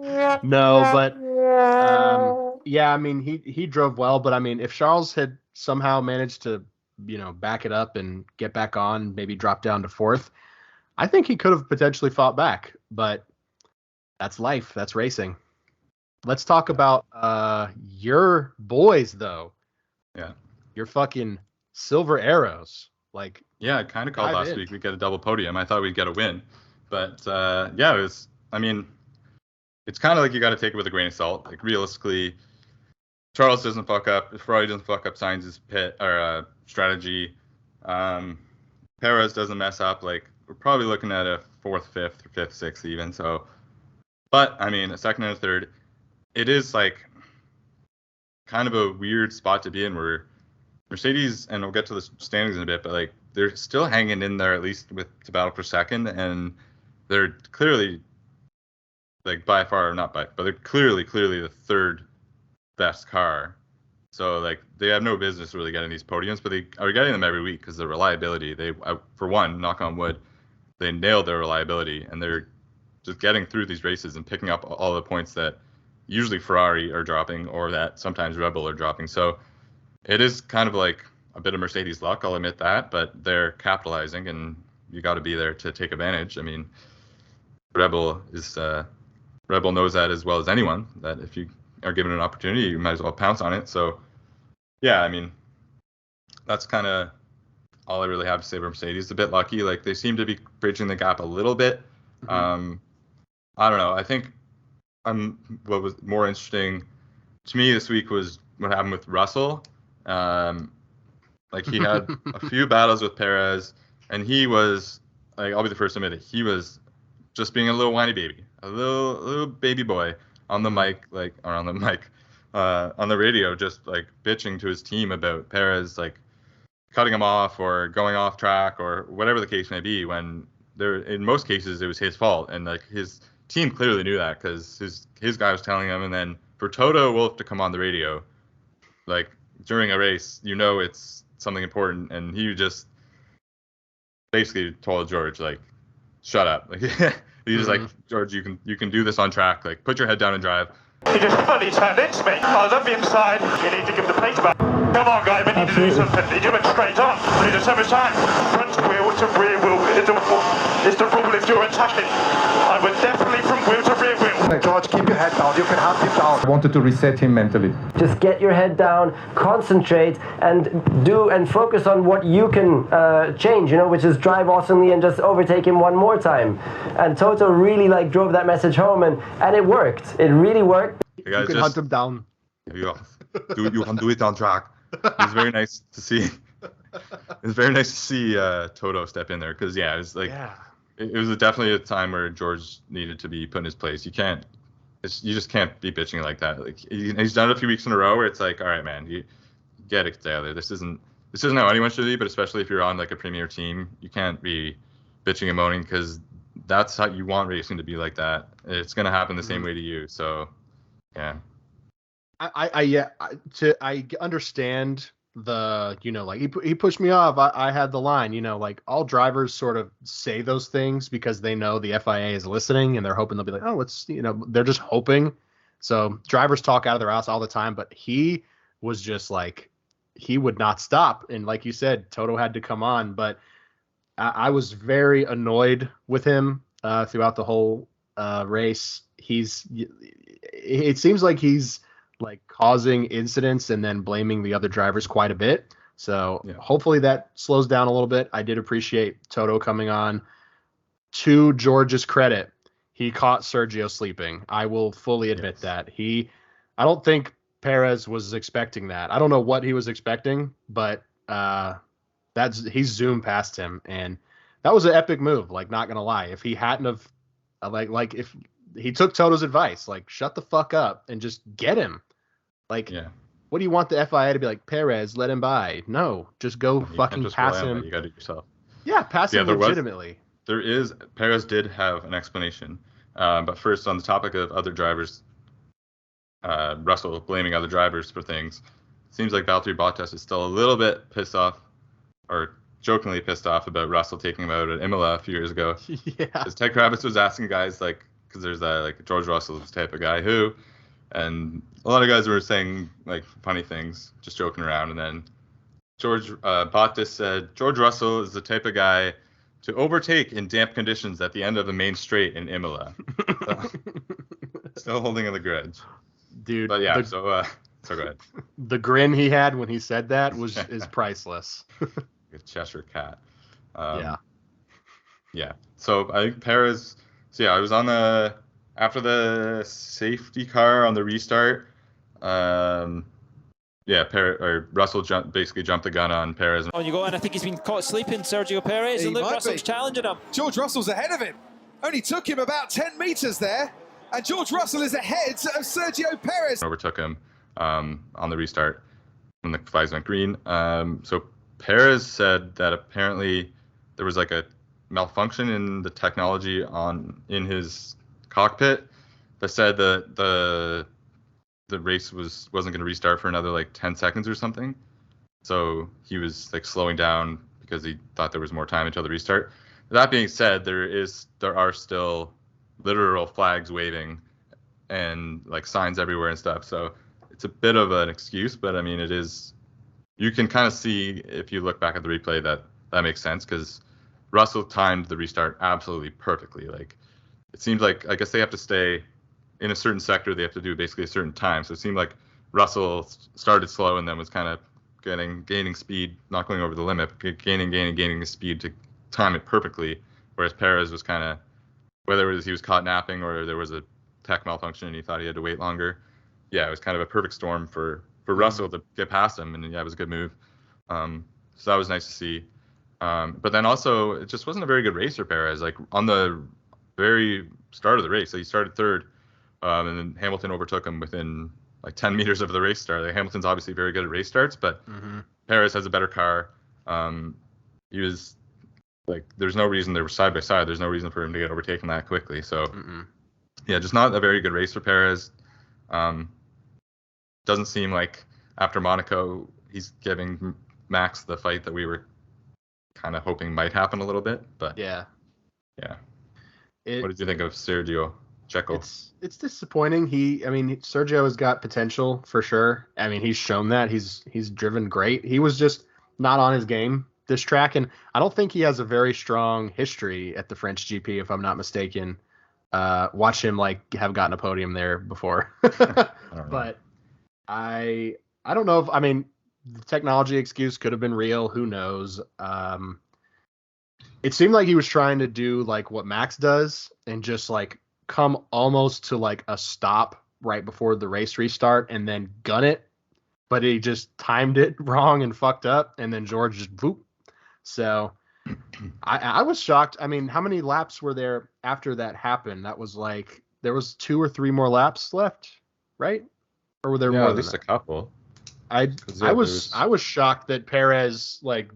No, but yeah, I mean he drove well, but I mean if Charles had somehow managed to back it up and get back on, maybe drop down to fourth, I think he could have potentially fought back. But that's life. That's racing. Let's talk about your boys though. Yeah. Your fucking Silver Arrows. Like, yeah, I kind of called last week we'd get a double podium. I thought we'd get a win. But yeah, it was, I mean, it's kind of like you got to take it with a grain of salt. Like, realistically, Charles doesn't fuck up. Ferrari doesn't fuck up Sainz's strategy. Perez doesn't mess up. Like, we're probably looking at a fourth, fifth, or fifth, sixth even. So, but I mean, a second and a third. It is like kind of a weird spot to be in where Mercedes, and we'll get to the standings in a bit, but like they're still hanging in there at least to battle for second, and they're clearly like by far not by, but they're clearly the third best car. So like they have no business really getting these podiums, but they are getting them every week because the reliability. They, for one, knock on wood, they nailed their reliability, and they're just getting through these races and picking up all the points that usually Ferrari are dropping or that sometimes Red Bull are dropping. So it is kind of like a bit of Mercedes luck, I'll admit that, but they're capitalizing, and you got to be there to take advantage. I mean, Red Bull knows that as well as anyone, that if you are given an opportunity, you might as well pounce on it. So yeah, I mean, that's kind of all I really have to say for Mercedes. A bit lucky, like they seem to be bridging the gap a little bit. I don't know. I think what was more interesting to me this week was what happened with Russell. Like he had a few battles with Perez, and he was like, I'll be the first to admit it, he was just being a little whiny baby, a little baby boy on the mic, on the radio, just like bitching to his team about Perez, like cutting him off or going off track or whatever the case may be, when in most cases it was his fault, and like his team clearly knew that because his guy was telling him. And then for Toto Wolff to come on the radio like during a race, it's something important, and he just basically told George, like, shut up. Like he just like, George, you can do this on track, like put your head down and drive. He just fully turned into me. I was on the inside. You need to give the pace back. Come on, guys, we need to do something. He went straight on. We need to have his time. Front wheel to rear wheel is the rule if you're attacking. I would definitely from wheel to rear wheel. George, keep your head down. You can have him down. I wanted to reset him mentally. Just get your head down, concentrate, and focus on what you can change, which is drive awesomely and just overtake him one more time. And Toto really drove that message home, and it worked. It really worked. You can hunt him down. You can do it on track. It's very nice to see. It's very nice to see Toto step in there, because it was like, it was definitely a time where George needed to be put in his place. You just can't be bitching like that. Like he's done it a few weeks in a row where it's like, all right, man, you get it together. This isn't how anyone should be, but especially if you're on like a premier team, you can't be bitching and moaning, because that's how you want racing to be like that. It's gonna happen the same way to you. So yeah. I understand the, he pushed me off. I had the line, like all drivers sort of say those things because they know the FIA is listening and they're hoping they'll be like, oh, they're just hoping. So drivers talk out of their ass all the time, but he was just like, he would not stop. And like you said, Toto had to come on, but I was very annoyed with him throughout the whole race. It seems like he's like causing incidents and then blaming the other drivers quite a bit. So hopefully that slows down a little bit. I did appreciate Toto coming on. To George's credit, he caught Sergio sleeping. I will fully admit that. I don't think Perez was expecting that. I don't know what he was expecting, but he zoomed past him, and that was an epic move. Like, not gonna lie, if he hadn't have, like if he took Toto's advice, like shut the fuck up and just get him. Like, what do you want the FIA to be like? Perez, let him by? No, just go fucking pass him. You got to do it yourself. Yeah, pass him legitimately. Perez did have an explanation, but first on the topic of other drivers, Russell blaming other drivers for things. Seems like Valtteri Bottas is still a little bit pissed off, or jokingly pissed off about Russell taking him out at Imola a few years ago. Yeah. As Ted Kravitz was asking guys, like, because there's that, like, George Russell is the type of guy who, and a lot of guys were saying like funny things, just joking around, and then Bottas said George Russell is the type of guy to overtake in damp conditions at the end of the main straight in Imola. Still holding on the grudge, dude. But yeah, so go ahead. The grin he had when he said that is priceless. A Cheshire cat. Yeah. So I think Perez. So yeah, I was on after the safety car on the restart. Russell basically jumped the gun on Perez. On you go, and I think he's been caught sleeping, Sergio Perez, and look, Russell's challenging him. George Russell's ahead of him. Only took him about 10 meters there, and George Russell is ahead of Sergio Perez. Overtook him on the restart when the flags went green. So Perez said that apparently there was like a malfunction in the technology in his cockpit that said that the race wasn't going to restart for another like 10 seconds or something. So he was like slowing down because he thought there was more time until the restart. That being said, there are still literal flags waving and like signs everywhere and stuff. So it's a bit of an excuse, but I mean, it is. You can kind of see if you look back at the replay that makes sense because Russell timed the restart absolutely perfectly. Like it seems like I guess they have to stay in a certain sector. They have to do basically a certain time. So it seemed like Russell started slow and then was kind of gaining speed, not going over the limit, gaining the speed to time it perfectly. Whereas Perez was kind of, whether it was he was caught napping or there was a tech malfunction and he thought he had to wait longer. Yeah, it was kind of a perfect storm for Russell to get past him, and yeah, it was a good move. So that was nice to see. But then also, it just wasn't a very good race for Perez. Like on the very start of the race, so he started third, and then Hamilton overtook him within like 10 meters of the race start. Like, Hamilton's obviously very good at race starts, but Perez has a better car. He was like, there's no reason they were side by side. There's no reason for him to get overtaken that quickly. So yeah, just not a very good race for Perez. Doesn't seem like after Monaco he's giving Max the fight that we were kind of hoping might happen a little bit. But yeah. What did you think of Sergio Checo? It's disappointing. Sergio has got potential for sure. I mean, he's shown that he's driven great. He was just not on his game this track, and I don't think he has a very strong history at the French GP, if I'm not mistaken. Watch him like have gotten a podium there before. But I don't know if the technology excuse could have been real. Who knows? It seemed like he was trying to do like what Max does and just like come almost to like a stop right before the race restart and then gun it. But he just timed it wrong and fucked up, and then George just boop. So I was shocked. I mean, how many laps were there after that happened? That was like there was 2 or 3 more laps left, right? Or were there more? At least a couple. I was shocked that Perez like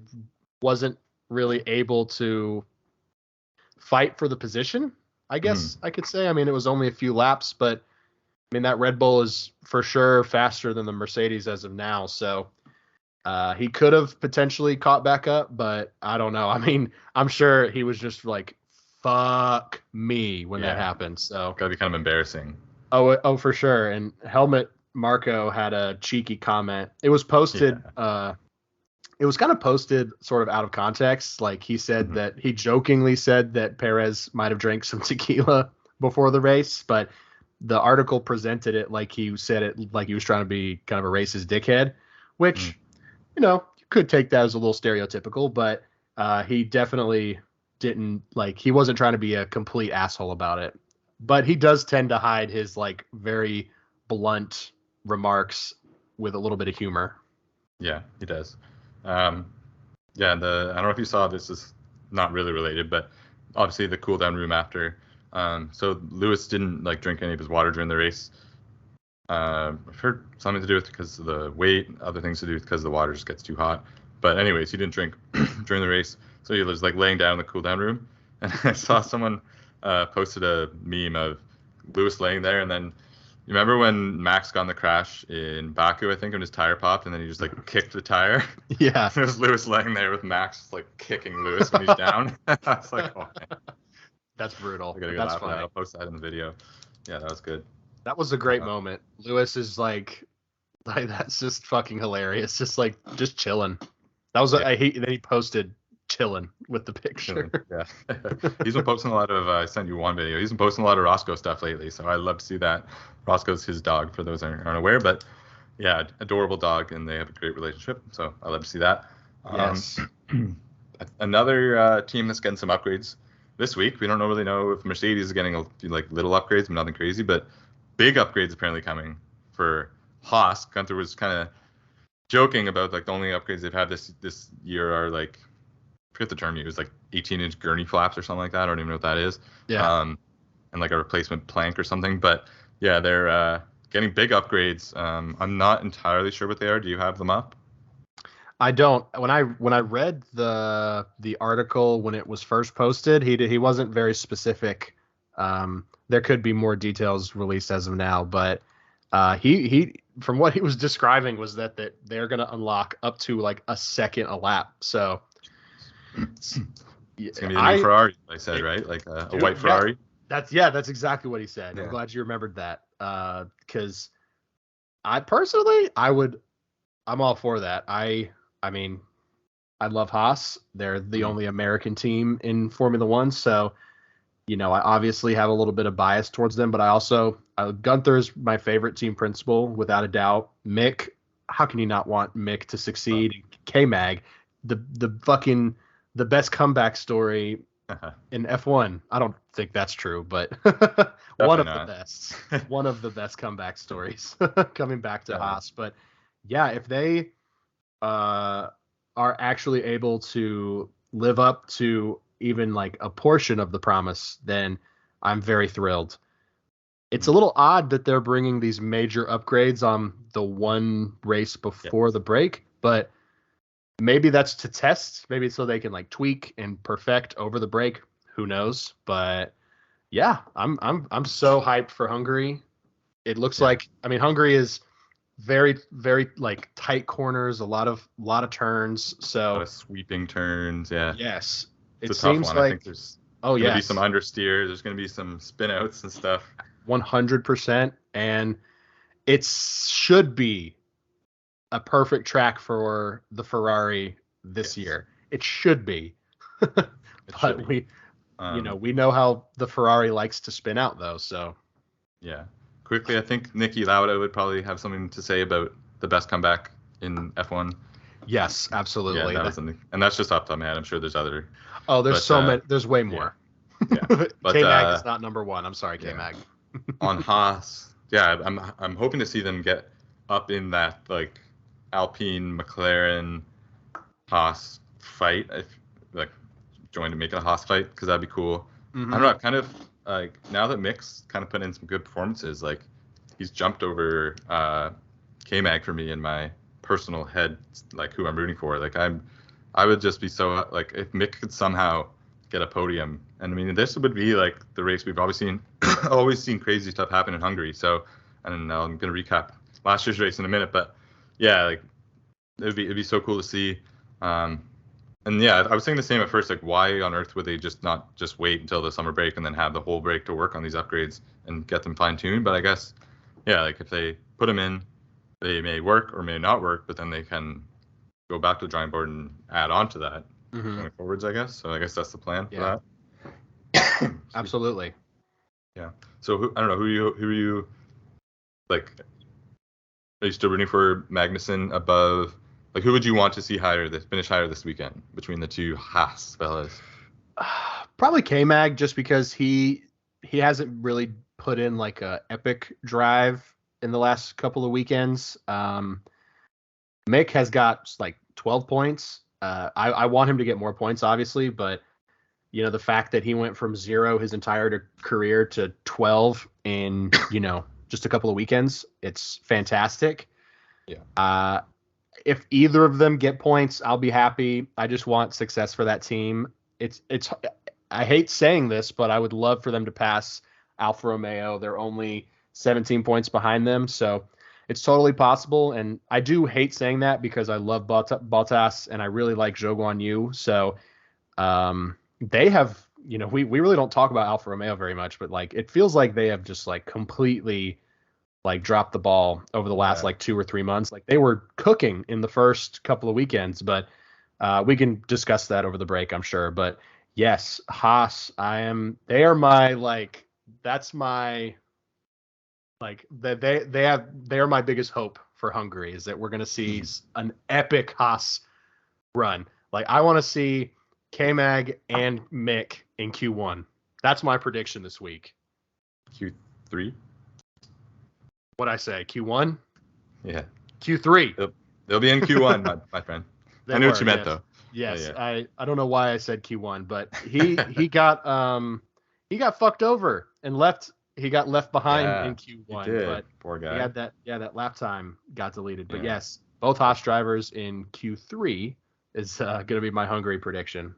wasn't really able to fight for the position. I guess I could say. I mean, it was only a few laps, but I mean that Red Bull is for sure faster than the Mercedes as of now. So he could have potentially caught back up, but I don't know. I mean, I'm sure he was just like, "Fuck me" when that happened. So gotta be kind of embarrassing. Oh, for sure. And Helmut Marko had a cheeky comment. It was posted. It was kind of posted sort of out of context. Like he said that he jokingly said that Perez might have drank some tequila before the race, but the article presented it like he said it like he was trying to be kind of a racist dickhead, which, you could take that as a little stereotypical, but he definitely didn't he wasn't trying to be a complete asshole about it. But he does tend to hide his like very blunt remarks with a little bit of humor. Yeah, he does. I don't know if you saw this, is not really related, but obviously the cool down room after. So Lewis didn't drink any of his water during the race. I've heard something to do with because of the weight, other things to do with because the water just gets too hot. But anyways, he didn't drink during the race, so he was laying down in the cool down room. And I saw someone posted a meme of Lewis laying there, and then you remember when Max got in the crash in Baku, I think, when his tire popped, and then he just kicked the tire? Yeah. It was Lewis laying there with Max kicking Lewis when he's down. I was like, oh man. That's brutal. That's funny. I'll post that in the video. Yeah, that was good. That was a great moment. Lewis is like that's just fucking hilarious. Just chilling. That was then he posted chilling with the picture. Yeah. He's been posting a lot of I sent you one video. He's been posting a lot of Roscoe stuff lately, so I love to see that. Roscoe's his dog, for those who aren't aware, but yeah, adorable dog, and they have a great relationship, so I love to see that. Yes. Another team that's getting some upgrades this week. We don't really know if Mercedes is getting little upgrades, but nothing crazy, but big upgrades apparently coming for Haas. Gunther was kind of joking about the only upgrades they've had this year are I forget the term he used, 18-inch gurney flaps or something like that. I don't even know what that is. Yeah. And a replacement plank or something. But yeah, they're getting big upgrades. I'm not entirely sure what they are. Do you have them up? I don't. When I read the article when it was first posted, he wasn't very specific. There could be more details released as of now, but he from what he was describing was that they're going to unlock up to a second a lap. So it's going to be a new Ferrari, I said, right? A white Ferrari. That's exactly what he said. Yeah. I'm glad you remembered that. Because I personally, I'm all for that. I mean, I love Haas. They're the only American team in Formula One, so I obviously have a little bit of bias towards them. But I also Gunther's my favorite team principal without a doubt. Mick, how can you not want Mick to succeed? K-Mag, the best comeback story in F1. I don't think that's true, but one of the best comeback stories coming back to Haas. But yeah, if they are actually able to live up to even like a portion of the promise, then I'm very thrilled. It's a little odd that they're bringing these major upgrades on the one race before the break, but maybe that's to test. Maybe it's so they can like tweak and perfect over the break. Who knows? But yeah, I'm so hyped for Hungary. It looks like Hungary is very, very like tight corners, a lot of turns. So a lot of sweeping turns. Yeah. Yes. It's a tough one. I think there's going to be some understeer. There's going to be some spin outs and stuff. 100%. And it should be a perfect track for the Ferrari this year. It should be. But we know how the Ferrari likes to spin out though. So yeah. Quickly, I think Niki Lauda would probably have something to say about the best comeback in F1. Yes, absolutely. Yeah, and that's just off the top of my head. I'm sure there's other. Oh, there's so many. There's way more. Yeah. But K-Mag is not number one. I'm sorry, K-Mag. On Haas, I'm hoping to see them get up in that like Alpine, McLaren, Haas fight. If like join to make it a Haas fight, because that'd be cool. I don't know. Kind of like now that Mick's kind of put in some good performances, like he's jumped over K-Mag for me in my personal head, like who I'm rooting for. Like I would just be so like if Mick could somehow get a podium, and I mean this would be like the race we've always seen crazy stuff happen in Hungary. So I'm gonna recap last year's race in a minute, but yeah, like it'd be so cool to see. And yeah, I was thinking the same at first, like why on earth would they not just wait until the summer break and then have the whole break to work on these upgrades and get them fine-tuned? But I guess, yeah, like if they put them in, they may work or may not work, but then they can go back to the drawing board and add on to that going forwards, I guess. So I guess that's the plan for that. Absolutely. Yeah. So I don't know, who are you like, are you still rooting for Magnussen above? Like, who would you want to see finish higher this weekend between the two Haas fellas? Probably K-Mag, just because he hasn't really put in like a epic drive in the last couple of weekends. Mick has got like 12 points. I want him to get more points, obviously, but the fact that he went from 0 his entire career to 12 in just a couple of weekends, it's fantastic. Yeah. If either of them get points, I'll be happy. I just want success for that team. I hate saying this, but I would love for them to pass Alfa Romeo. They're only 17 points behind them, so it's totally possible. And I do hate saying that because I love Bottas and I really like Zhou Guanyu. So they have, we really don't talk about Alfa Romeo very much, but like it feels like they have just like completely like dropped the ball over the last like 2 or 3 months. Like they were cooking in the first couple of weekends, but we can discuss that over the break, I'm sure. But yes, Haas, they are my like, that's my like they are my biggest hope for Hungary, is that we're going to see an epic Haas run. Like I want to see K-Mag and Mick in Q1. That's my prediction this week. Q3? What'd I say? Q1? Yeah. Q3. They'll be in Q1, my friend. I knew what you meant, though. Yes. Yeah. I don't know why I said Q1, but he got fucked over and left. He got left behind in Q1. He did. But poor guy. He had that lap time got deleted. But yes, both Haas drivers in Q3 is going to be my Hungary prediction.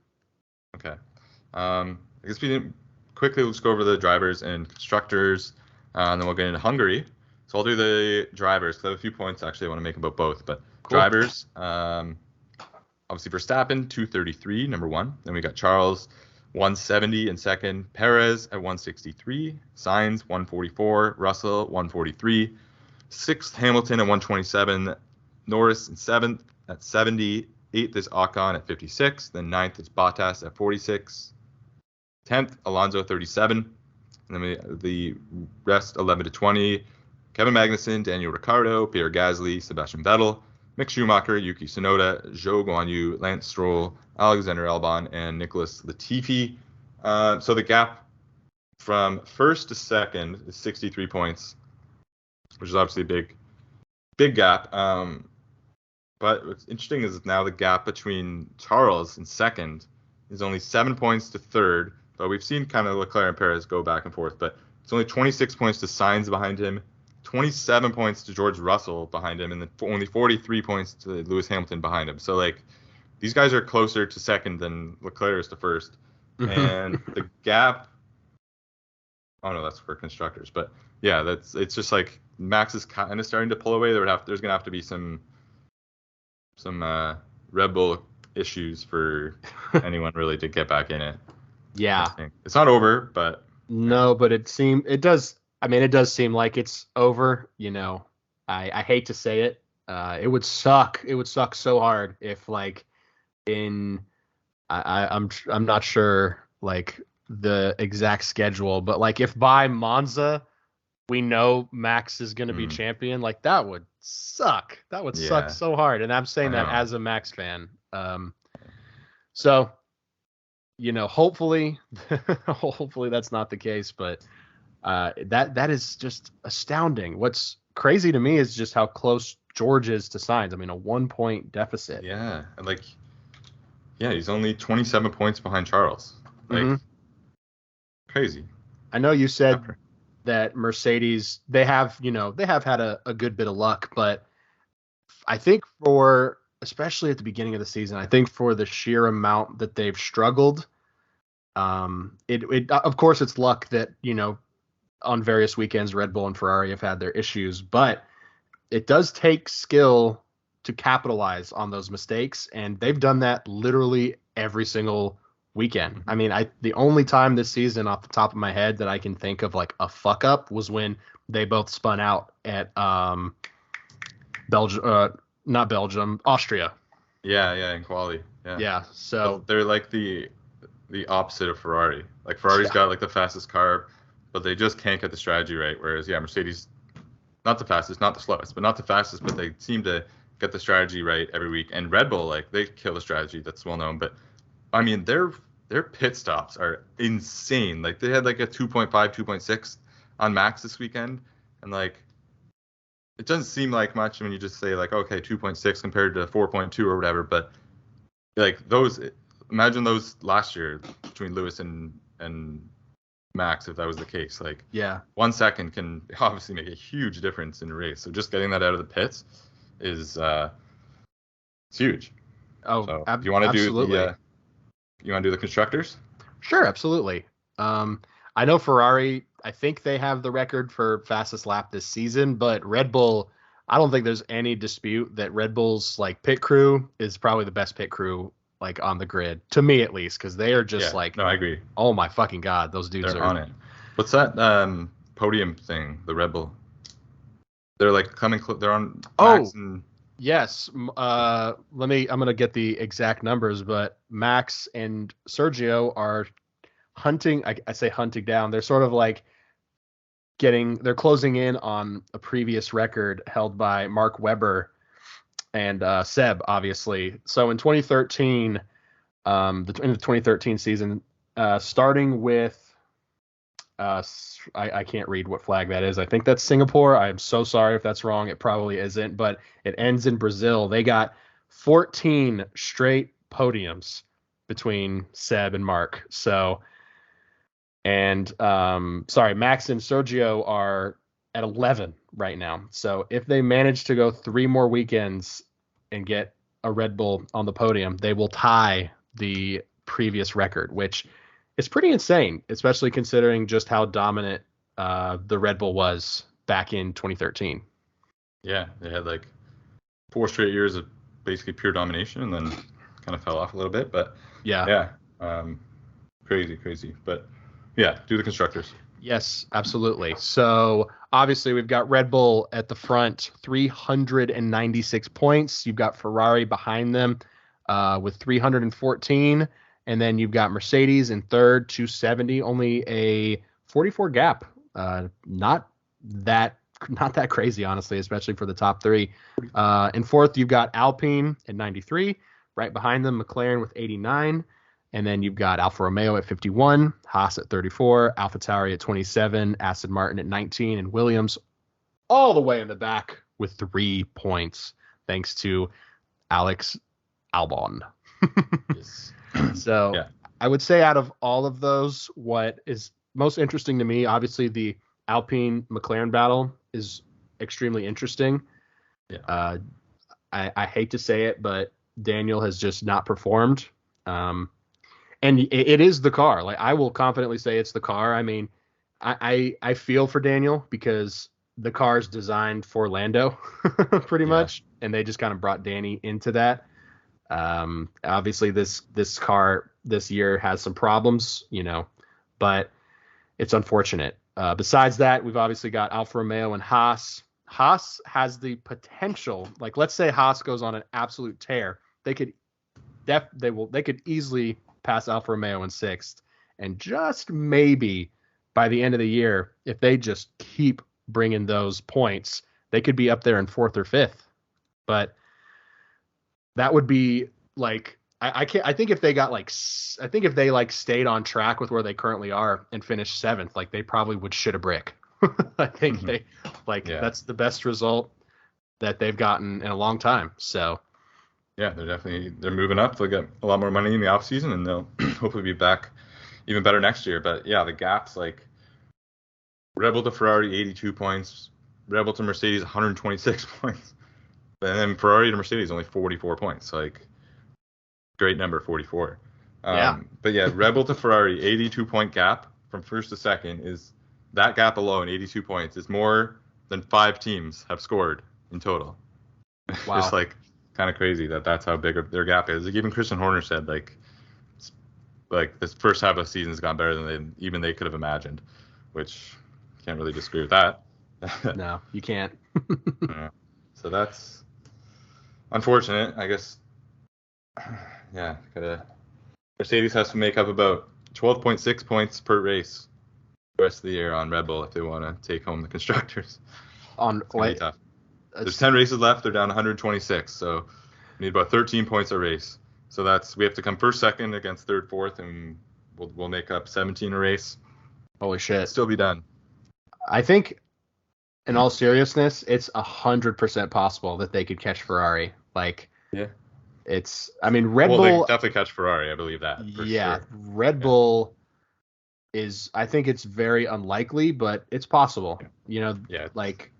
Okay. I guess we didn't quickly. Let's go over the drivers and constructors, and then we'll get into Hungary. So I'll do the drivers because I have a few points actually I want to make about both. But cool. Drivers, obviously Verstappen 233, number 1. Then we got Charles 170 in second. Perez at 163. Sainz 144. Russell 143. Sixth, Hamilton at 127. Norris in seventh at 70. Eighth is Ocon at 56. Then ninth is Bottas at 46. 10th, Alonso 37. And then the rest 11 to 20. Kevin Magnussen, Daniel Ricciardo, Pierre Gasly, Sebastian Vettel, Mick Schumacher, Yuki Tsunoda, Zhou Guanyu, Lance Stroll, Alexander Albon, and Nicholas Latifi. So the gap from first to second is 63 points, which is obviously a big gap. But what's interesting is now the gap between Charles and second is only 7 points to third. But we've seen kind of Leclaire and Perez go back and forth. But it's only 26 points to Sainz behind him, 27 points to George Russell behind him, and then only 43 points to Lewis Hamilton behind him. So, like, these guys are closer to second than Leclerc is to first. And the gap, oh, no, that's for constructors. But, yeah, it's just like Max is kind of starting to pull away. There's going to have to be some Red Bull issues for anyone really to get back in it. Yeah. It's not over, but. No, but it does seem like it's over. You know, I hate to say it. It would suck. It would suck so hard if, like, I'm not sure, like, the exact schedule, but, like, if by Monza we know Max is going to be champion, like, that would suck. That would suck so hard. And I'm saying that as a Max fan. So, you know, hopefully that's not the case, but that is just astounding. What's crazy to me is just how close George is to Sainz. I mean, a 1-point deficit. Yeah, and he's only 27 points behind Charles. Like, crazy. I know you said that Mercedes, they have had a good bit of luck, but I think especially at the beginning of the season, I think for the sheer amount that they've struggled, it of course it's luck that, you know, on various weekends Red Bull and Ferrari have had their issues, but it does take skill to capitalize on those mistakes, and they've done that literally every single weekend. I mean, the only time this season off the top of my head that I can think of, like, a fuck up was when they both spun out at Austria. Yeah, in quali. Yeah. So they're like the opposite of Ferrari. Like, Ferrari's got, like, the fastest car, but they just can't get the strategy right. Whereas, Mercedes, not the fastest, not the slowest, but not the fastest, but they seem to get the strategy right every week. And Red Bull, like, they kill the strategy. That's well known. But I mean, their pit stops are insane. Like, they had like a 2.5, 2.6 on Max this weekend, and, like, it doesn't seem like much when you just say, like, okay, 2.6 compared to 4.2 or whatever. But, like, imagine those last year between Lewis and Max, if that was the case. Like, 1 second can obviously make a huge difference in a race. So just getting that out of the pits is it's huge. Oh, so do you want to do the constructors? Sure, absolutely. I know Ferrari, I think they have the record for fastest lap this season, but Red Bull, I don't think there's any dispute that Red Bull's, like, pit crew is probably the best pit crew, like, on the grid, to me at least, because they are just like, no, I agree. Oh my fucking god, those dudes are on it. What's that podium thing? The Red Bull. They're like coming. They're on. Max and... Yes. I'm gonna get the exact numbers, but Max and Sergio are hunting. I say hunting down. They're sort of like they're closing in on a previous record held by Mark Webber and Seb, obviously. So in 2013, in the 2013 season, starting with I can't read what flag that is. I think that's Singapore. I'm so sorry if that's wrong. It probably isn't, but it ends in Brazil. They got 14 straight podiums between Seb and Mark. So, and Max and Sergio are at 11 right now. So if they manage to go 3 more weekends and get a Red Bull on the podium, they will tie the previous record, which is pretty insane, especially considering just how dominant the Red Bull was back in 2013. Yeah, they had like 4 straight years of basically pure domination, and then kind of fell off a little bit. But crazy. But yeah, do the constructors. Yes, absolutely. So obviously we've got Red Bull at the front, 396 points. You've got Ferrari behind them with 314. And then you've got Mercedes in third, 270, only a 44 gap. Not that crazy, honestly, especially for the top three. In fourth, you've got Alpine at 93. Right behind them, McLaren with 89. And then you've got Alfa Romeo at 51, Haas at 34, AlphaTauri at 27, Aston Martin at 19, and Williams all the way in the back with 3 points, thanks to Alex Albon. Yes. So yeah. I would say out of all of those, what is most interesting to me, obviously the Alpine McLaren battle is extremely interesting. Yeah. I hate to say it, but Daniel has just not performed. And it is the car. Like, I will confidently say it's the car. I mean, I feel for Daniel because the car is designed for Lando pretty much. And they just kind of brought Danny into that. Obviously this car this year has some problems, but it's unfortunate. Besides that, we've obviously got Alfa Romeo and Haas. Haas has the potential, like, let's say Haas goes on an absolute tear. They could easily pass Alfa Romeo in sixth, and just maybe by the end of the year, if they just keep bringing those points, they could be up there in fourth or fifth. But that would be like, I think if they stayed on track with where they currently are and finished seventh, like, they probably would shit a brick. I think that's the best result that they've gotten in a long time. So yeah, they're moving up. They'll get a lot more money in the off season, and they'll hopefully be back even better next year. But yeah, the gaps, like, Red Bull to Ferrari 82 points, Red Bull to Mercedes 126 points, and then Ferrari to Mercedes only 44 points. Like, great number, 44. But yeah, Red Bull to Ferrari 82 point gap from first to second is, that gap alone, 82 points, is more than 5 teams have scored in total. Wow. Just like, kind of crazy that's how big their gap is. Like, even Christian Horner said, like this first half of the season's gone better than they could have imagined, which can't really disagree with that. No, you can't. So that's unfortunate, I guess. Yeah, Mercedes has to make up about 12.6 points per race the rest of the year on Red Bull if they want to take home the constructors. Tough. There's 10 races left. They're down 126, so we need about 13 points a race. So we have to come first, second against third, fourth, and we'll make up 17 a race. Holy shit! It'll still be done. I think, in all seriousness, it's 100% possible that they could catch Ferrari. Like, yeah, Red Bull. They definitely catch Ferrari. I believe that. For sure. Red Bull is. I think it's very unlikely, but it's possible. Like.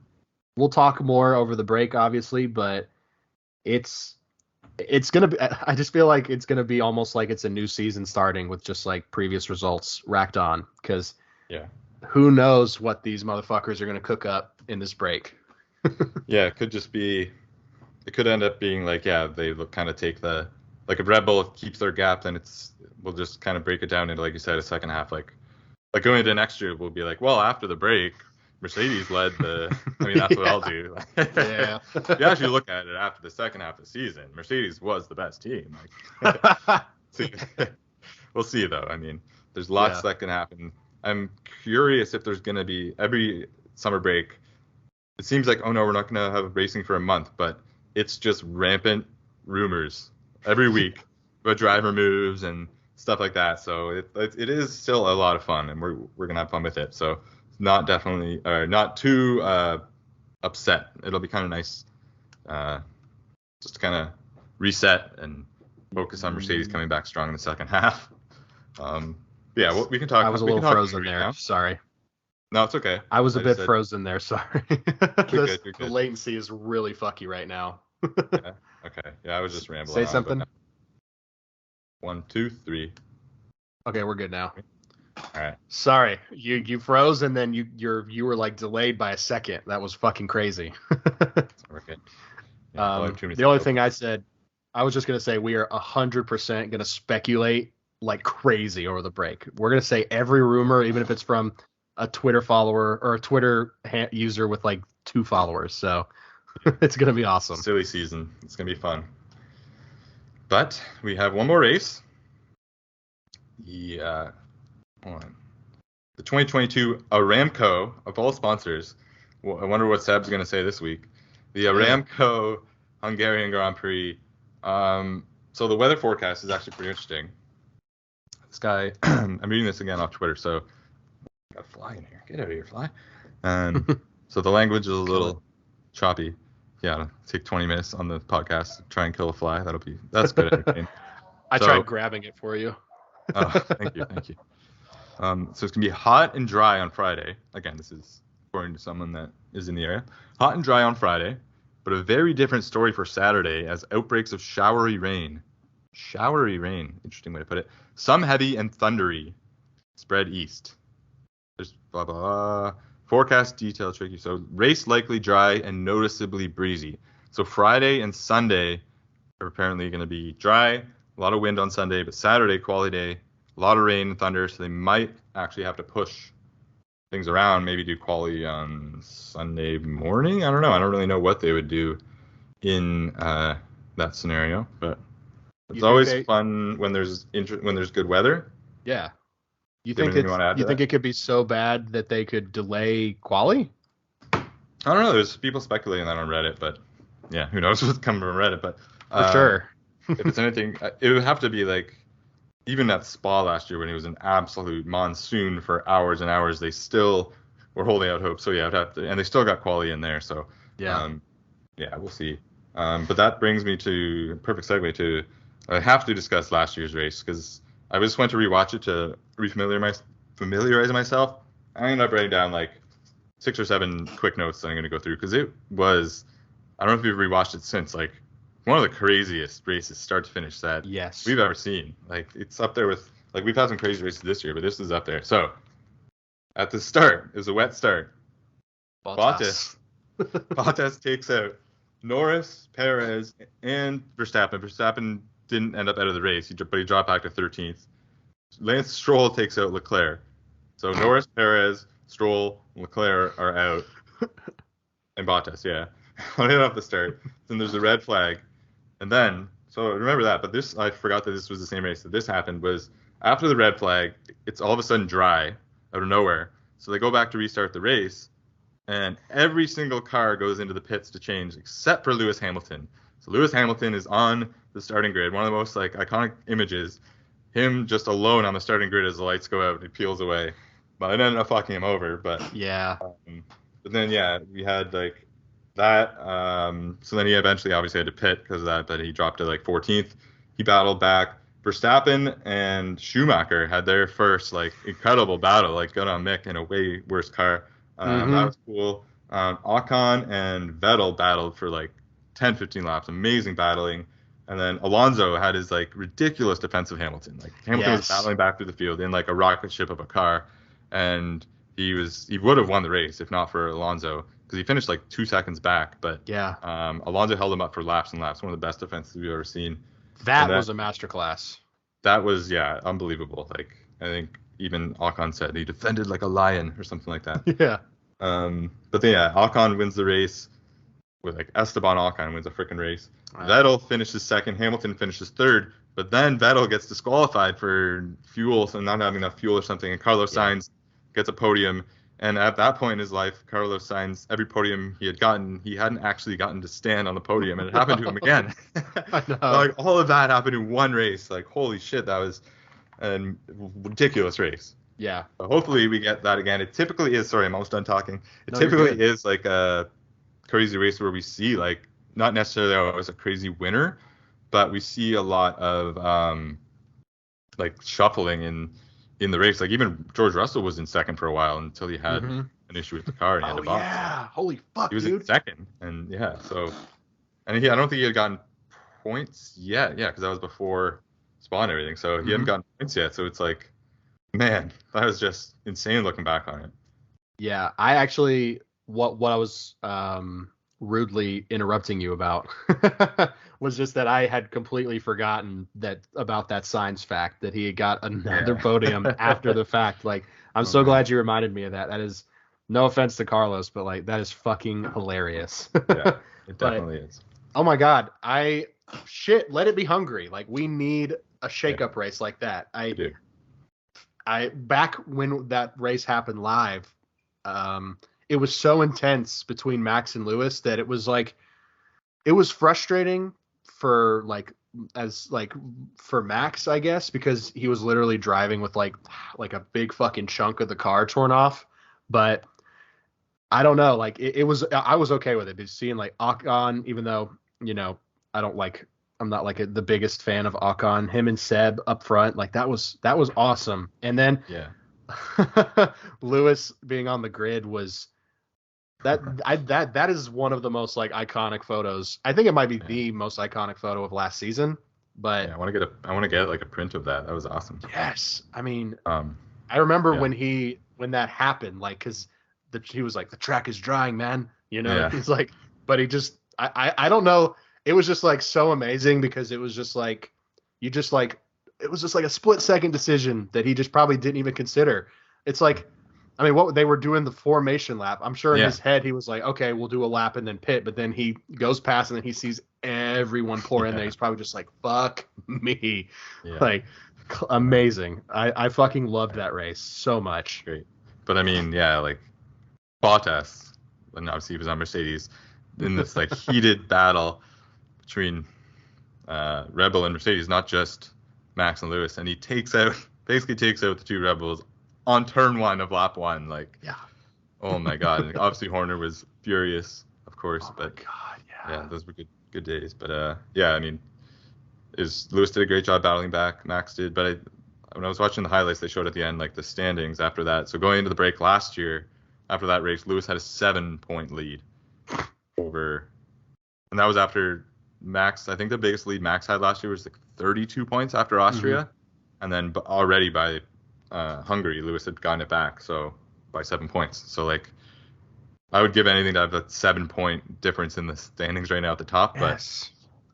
We'll talk more over the break, obviously, but it's going to be, I just feel like it's going to be almost like it's a new season starting with just like previous results racked on, because who knows what these motherfuckers are going to cook up in this break. Yeah, it could end up being like, they will kind of take like if Red Bull keeps their gap, then we'll just kind of break it down into, like you said, a second half. Like going into next year, we'll be like, well, after the break, Mercedes led that's what I'll do. Yeah. If you actually look at it after the second half of the season, Mercedes was the best team. We'll see, though. I mean, there's lots that can happen. I'm curious if there's going to be, every summer break, it seems like, oh no, we're not going to have racing for a month, but it's just rampant rumors every week about driver moves and stuff like that. So it is still a lot of fun, and we're going to have fun with it. So not too upset. It'll be kind of nice just to kind of reset and focus on Mercedes coming back strong in the second half. We can talk. I was a little frozen there. Now. Sorry. No, it's okay. I was a bit frozen there. Sorry. You're good. The latency is really fucky right now. Yeah. Okay. Yeah, I was just rambling. Say something. 1, 2, 3. Okay, we're good now. All right. Sorry, you froze and then you were like delayed by a second. That was fucking crazy. Okay. The only thing I said, I was just gonna say we are 100% gonna speculate like crazy over the break. We're gonna say every rumor, even if it's from a Twitter follower or a Twitter user with like 2 followers. So it's gonna be awesome. Silly season. It's gonna be fun. But we have one more race. Yeah. Hold on. The 2022 Aramco of all sponsors. Well, I wonder what Seb's gonna say this week. The Aramco Hungarian Grand Prix. So the weather forecast is actually pretty interesting. This guy, I'm reading this again off Twitter, so got a fly in here. Get out of here, fly. So the language is a little choppy. Yeah, take 20 minutes on the podcast to try and kill a fly. That's good entertainment. I tried grabbing it for you. Oh, thank you. So it's gonna be hot and dry on Friday. Again, this is according to someone that is in the area. Hot and dry on Friday, but a very different story for Saturday as outbreaks of showery rain. Showery rain, interesting way to put it. Some heavy and thundery spread east. There's blah, blah, blah. Forecast detail tricky. So race likely dry and noticeably breezy. So Friday and Sunday are apparently going to be dry. A lot of wind on Sunday, but Saturday, quality day. A lot of rain and thunder, so they might actually have to push things around, maybe do quali on Sunday morning. I don't know. I don't really know what they would do in that scenario, but it's always fun when there's good weather. Yeah. You think it could be so bad that they could delay quali? I don't know. There's people speculating that on Reddit, but yeah, who knows what's coming from Reddit? But for sure, if it's anything, it would have to be like even at Spa last year when it was an absolute monsoon for hours and hours. They still were holding out hope. So yeah, it'd have to, and they still got quali in there. So yeah, we'll see. But that brings me to perfect segue to I have to discuss last year's race because I just went to rewatch it to familiarize myself. I ended up writing down like 6 or 7 quick notes that I'm going to go through because it was, I don't know if you've rewatched it since, like one of the craziest races start to finish that we've ever seen. Like it's up there with, like we've had some crazy races this year, but this is up there. So at the start, it was a wet start. Bottas takes out Norris, Perez, and Verstappen. Verstappen didn't end up out of the race, but he dropped back to 13th. Lance Stroll takes out Leclaire. So Norris, Perez, Stroll, and Leclaire are out. And Bottas, yeah. Right off the start. Then there's a red flag. And then, so remember that, but this, I forgot that this was the same race that this happened, was after the red flag, it's all of a sudden dry out of nowhere. So they go back to restart the race, and every single car goes into the pits to change except for Lewis Hamilton. So Lewis Hamilton is on the starting grid, one of the most like iconic images, him just alone on the starting grid as the lights go out and he peels away. But it ended up fucking him over, but yeah. But then we had like that. So then he eventually obviously had to pit because of that, but he dropped to like 14th. He battled back. Verstappen and Schumacher had their first like incredible battle, like good on Mick in a way worse car. That was cool. Ocon and Vettel battled for like 10, 15 laps, amazing battling. And then Alonso had his like ridiculous defense of Hamilton. Like Hamilton was battling back through the field in like a rocket ship of a car, and he would have won the race if not for Alonso because he finished like 2 seconds back. But Alonso held him up for laps and laps. One of the best defenses we've ever seen. That was a masterclass. That was unbelievable. Like I think even Ocon said he defended like a lion or something like that. Yeah. But then Ocon wins the race. With like Esteban Ocon wins a freaking race. Right. Vettel finishes second. Hamilton finishes third. But then Vettel gets disqualified for fuel, so not having enough fuel or something. And Carlos Sainz gets a podium. And at that point in his life, Carlos Sainz, every podium he had gotten, he hadn't actually gotten to stand on the podium. And it happened to him again. I know. Like all of that happened in one race. Like holy shit, that was a ridiculous race. Yeah. So hopefully we get that again. It typically is. Sorry, I'm almost done talking. It typically is like a crazy race where we see like not necessarily always a crazy winner, but we see a lot of like shuffling in the race. Like even George Russell was in second for a while until he had an issue with the car and he had to box. Yeah, holy fuck, he was dude. in second, and I don't think he had gotten points yet. Yeah, because that was before Spa and everything, so he hadn't gotten points yet. So it's like, man, that was just insane looking back on it. Yeah, I actually what I was rudely interrupting you about was just that I had completely forgotten about that Sainz fact that he got another podium after the fact. Like, I'm so glad you reminded me of that. That is, no offense to Carlos, but like, that is fucking hilarious. Yeah, it definitely is. Oh my God. Let it be Hungary. Like, we need a shakeup race like that. I back when that race happened live, it was so intense between Max and Lewis that it was frustrating for Max, I guess, because he was literally driving with like a big fucking chunk of the car torn off. But I don't know, like I was okay with it. But seeing like Ocon, even though, you know, I'm not like the biggest fan of Ocon, him and Seb up front, like that was awesome. And then Lewis being on the grid was that is one of the most like iconic photos. I think it might be the most iconic photo of last season. But I want to get like a print of that. That was awesome. Yes, I mean, I remember when that happened, like, because he was like, the track is drying, man. You know, he's like, but he just, I don't know. It was just like so amazing because it was just like, it was just like a split-second decision that he just probably didn't even consider. It's like, I mean, what they were doing the formation lap. I'm sure in his head he was like, okay, we'll do a lap and then pit. But then he goes past and then he sees everyone pour in there. He's probably just like, fuck me. Yeah. Like, amazing. I fucking loved that race so much. Great. But I mean, like Bottas, and obviously he was on Mercedes, in this like heated battle between Red Bull and Mercedes, not just Max and Lewis. And he basically takes out the two Red Bulls on turn 1 of lap 1, like, oh my God. And obviously Horner was furious, of course, but those were good days. But I mean, Lewis did a great job battling back, Max did, but when I was watching the highlights, they showed at the end like the standings after that. So going into the break last year, after that race, Lewis had a 7-point lead over, and that was after Max. I think the biggest lead Max had last year was like 32 points after Austria, and then already by Hungary, Lewis had gotten it back, so by 7 points. So like, I would give anything to have that 7-point difference in the standings right now at the top, but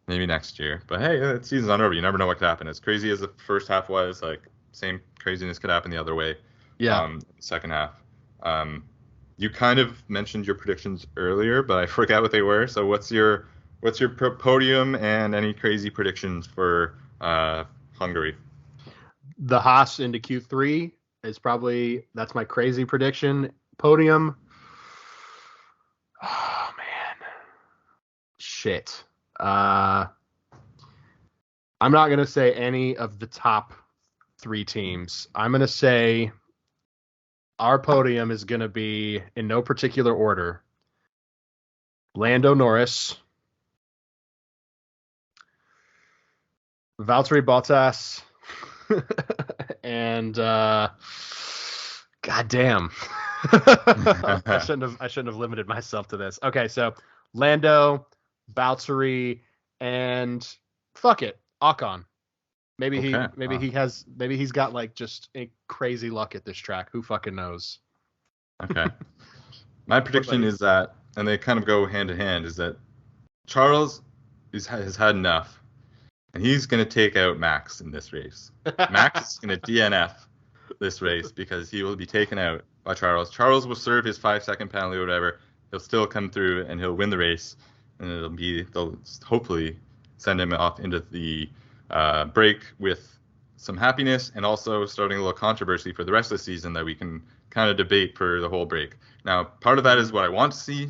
maybe next year. But hey, the season's not over. You never know what could happen. As crazy as the first half was, like, same craziness could happen the other way. Second half. You kind of mentioned your predictions earlier, but I forgot what they were. So what's your podium and any crazy predictions for Hungary? The Haas into Q3 is that's my crazy prediction. Podium. Oh man. Shit. I'm not going to say any of the top 3 teams. I'm going to say our podium is going to be, in no particular order, Lando Norris, Valtteri Bottas, and goddamn, I shouldn't have limited myself to this. Okay, so Lando, Valtteri, and fuck it, Ocon. Maybe he's got like just a crazy luck at this track. Who fucking knows? Okay. My prediction is that, and they kind of go hand in hand, is that Charles has had enough, and he's going to take out Max in this race. Max is going to DNF this race because he will be taken out by Charles. Charles will serve his 5-second penalty or whatever. He'll still come through and he'll win the race, and they'll hopefully send him off into the break with some happiness, and also starting a little controversy for the rest of the season that we can kind of debate for the whole break. Now, part of that is what I want to see,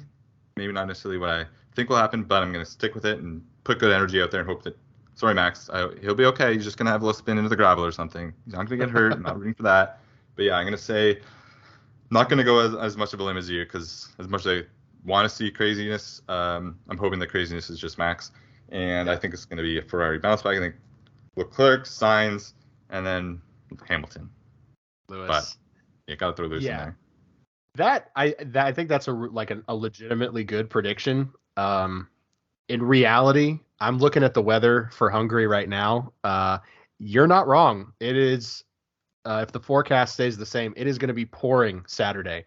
maybe not necessarily what I think will happen, but I'm going to stick with it and put good energy out there and hope that, sorry, Max, he'll be okay. He's just going to have a little spin into the gravel or something. He's not going to get hurt. I'm not rooting for that. But yeah, I'm going to say, not going to go as much of a limb as you, because as much as I want to see craziness, I'm hoping the craziness is just Max. And I think it's going to be a Ferrari bounce back. I think Leclerc, Sainz, and then Hamilton. Lewis. But you got to throw Lewis in there. I think that's a legitimately good prediction. In reality, I'm looking at the weather for Hungary right now. You're not wrong. It is, if the forecast stays the same, it is going to be pouring Saturday,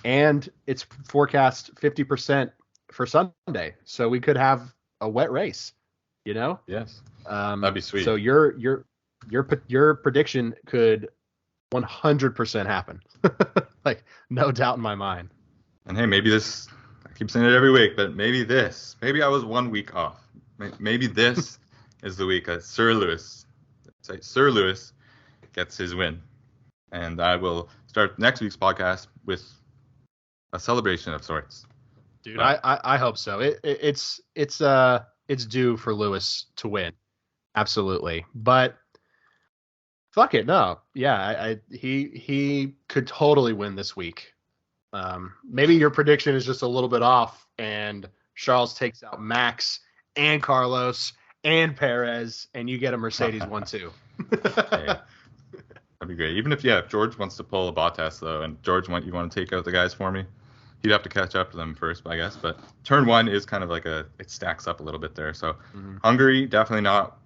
and it's forecast 50% for Sunday, so we could have a wet race. You know? Yes. That'd be sweet. So your prediction could 100% happen. Like, no doubt in my mind. And hey, maybe this, I keep saying it every week, but maybe I was 1 week off. Maybe this is the week that Sir Lewis gets his win. And I will start next week's podcast with a celebration of sorts. Dude, I hope so. It's due for Lewis to win. Absolutely. But fuck it, no. Yeah, he could totally win this week. Maybe your prediction is just a little bit off, and Charles takes out Max and Carlos and Perez, and you get a Mercedes 1-2. Hey, that'd be great. Even if George wants to pull a Bottas though, and George you want to take out the guys for me, he'd have to catch up to them first, I guess. But turn 1 is kind of like it stacks up a little bit there. So Hungary, definitely not.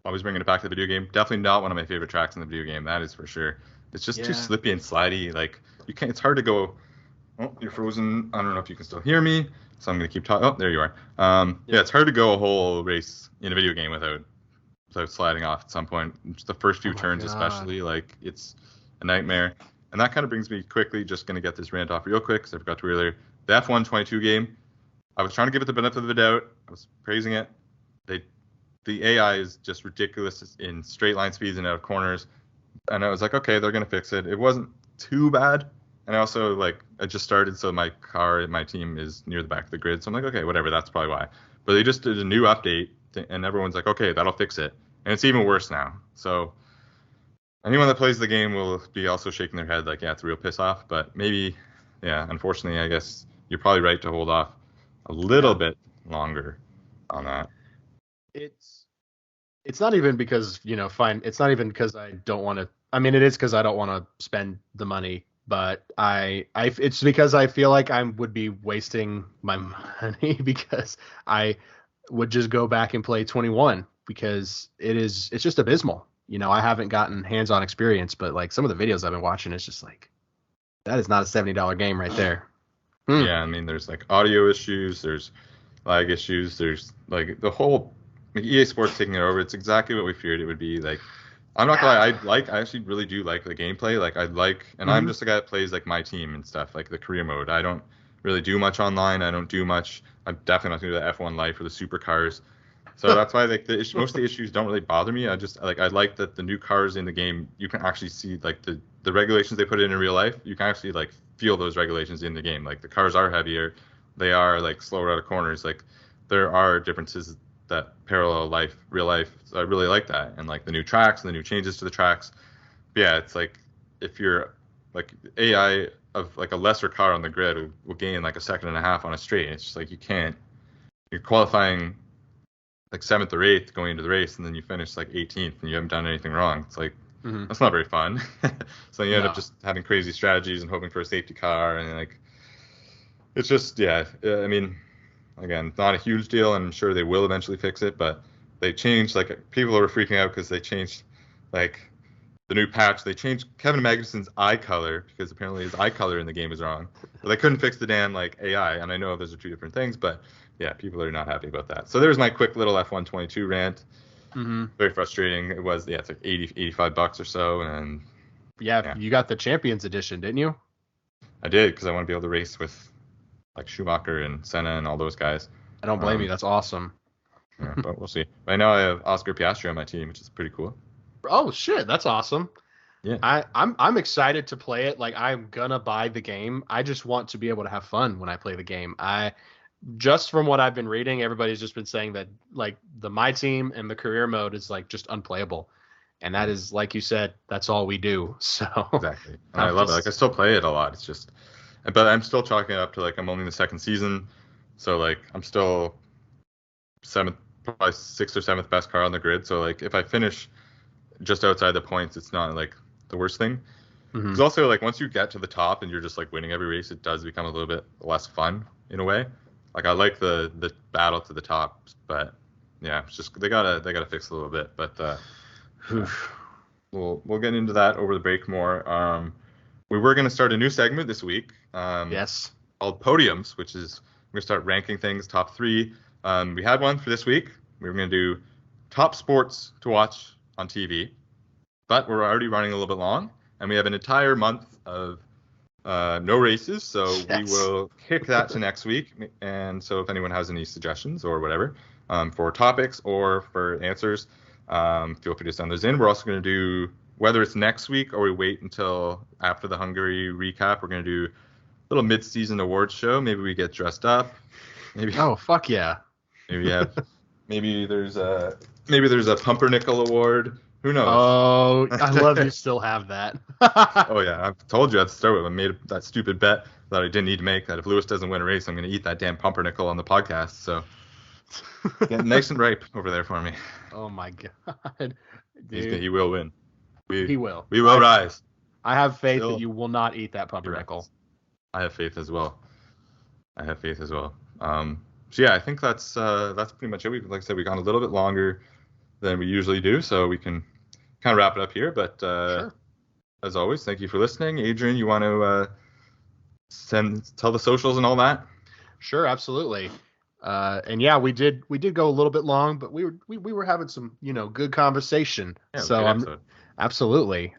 Always bringing it back to the video game. Definitely not one of my favorite tracks in the video game. That is for sure. It's just too slippy and slidey. Like, you can't. It's hard to go. Oh, you're frozen. I don't know if you can still hear me, so I'm gonna keep talking. Oh, there you are. Yeah, it's hard to go a whole race in a video game without sliding off at some point. Just the first few turns, especially, like, it's a nightmare. And that kind of brings me quickly. Just gonna get this rant off real quick because I forgot to earlier. The F1 22 game. I was trying to give it the benefit of the doubt. I was praising it. The AI is just ridiculous in straight line speeds and out of corners. And I was like, okay, they're going to fix it. It wasn't too bad. And I also, I just started, so my team is near the back of the grid. So I'm like, okay, whatever, that's probably why. But they just did a new update, and everyone's like, okay, that'll fix it. And it's even worse now. So anyone that plays the game will be also shaking their head like, yeah, it's a real piss off. But maybe, unfortunately, I guess you're probably right to hold off a little bit longer on that. It's not even because, it's not even because I don't want to. I mean, it is because I don't want to spend the money, but it's because I feel like I would be wasting my money because I would just go back and play 21 because it's just abysmal. I haven't gotten hands-on experience, but like some of the videos I've been watching, it's just like, that is not a $70 game right there. Yeah, I mean, there's like audio issues, there's lag issues, there's like the whole EA Sports taking it over. It's exactly what we feared it would be. Like, I'm not gonna lie, I actually really do like the gameplay. Like, I'm just a guy that plays like my team and stuff, like the career mode. I don't really do much online. I don't do much. I'm definitely not gonna do the F1 life or the supercars. So that's why like most of the issues don't really bother me. I just I like that the new cars in the game, you can actually see like the regulations they put in real life. You can actually like feel those regulations in the game. Like, the cars are heavier, they are like slower out of corners. Like, there are differences that parallel real life. So I really like that, and like the new tracks and the new changes to the tracks. But yeah, it's like if you're like AI of like a lesser car on the grid will gain like a second and a half on a straight. It's just like you're qualifying like 7th or 8th going into the race, and then you finish like 18th and you haven't done anything wrong. It's like that's not very fun. So you end up just having crazy strategies and hoping for a safety car, and like it's just I mean, again, not a huge deal, and I'm sure they will eventually fix it, but they changed, like, people are freaking out because they changed, like, the new patch. They changed Kevin Magnussen's eye color because apparently his eye color in the game is wrong. But they couldn't fix the damn, like, AI, and I know those are two different things, but, yeah, people are not happy about that. So there's my quick little F1 22 rant. Very frustrating. It was, it's like $85 or so, and... Yeah, you got the Champions Edition, didn't you? I did, because I want to be able to race with like Schumacher and Senna and all those guys. I don't blame you. That's awesome. Yeah, but we'll see. Right now I have Oscar Piastri on my team, which is pretty cool. Oh shit, that's awesome. Yeah. I'm excited to play it. Like, I'm gonna buy the game. I just want to be able to have fun when I play the game. Just from what I've been reading, everybody's just been saying that like my team and the career mode is like just unplayable. And that is, like you said, that's all we do. So exactly. And I love it. Like, I still play it a lot. It's just, but I'm still chalking it up to like I'm only in the second season, so like I'm still 7th, probably 6th or 7th best car on the grid. So like if I finish just outside the points, it's not like the worst thing. Because also like once you get to the top and you're just like winning every race, it does become a little bit less fun in a way. Like, I like the battle to the top, but yeah, it's just they gotta fix it a little bit. But we'll get into that over the break more. We were going to start a new segment this week. Yes. Called Podiums, which is going to start ranking things, top 3. We had one for this week. We were going to do top sports to watch on TV, but we're already running a little bit long, and we have an entire month of no races, so we will kick that to next week. And so if anyone has any suggestions or whatever for topics or for answers, feel free to send those in. We're also going to do, whether it's next week or we wait until after the Hungary recap, we're going to do a little mid-season awards show. Maybe we get dressed up. Maybe. Oh, fuck yeah. Maybe there's a pumpernickel award. Who knows? Oh, I love you still have that. Oh, yeah. I've told you at the start, I made that stupid bet that I didn't need to make, that if Lewis doesn't win a race, I'm going to eat that damn pumpernickel on the podcast. So get nice and ripe over there for me. Oh, my God. Dude. He will win. He will. We will rise. I have faith that you will not eat that pumpernickel. I have faith as well. So yeah, I think that's pretty much it. Like I said, we got a little bit longer than we usually do, so we can kind of wrap it up here. But sure. As always, thank you for listening. Adrian, you want to tell the socials and all that? Sure, absolutely. And yeah, we did go a little bit long, but we were having some good conversation. Yeah, so absolutely.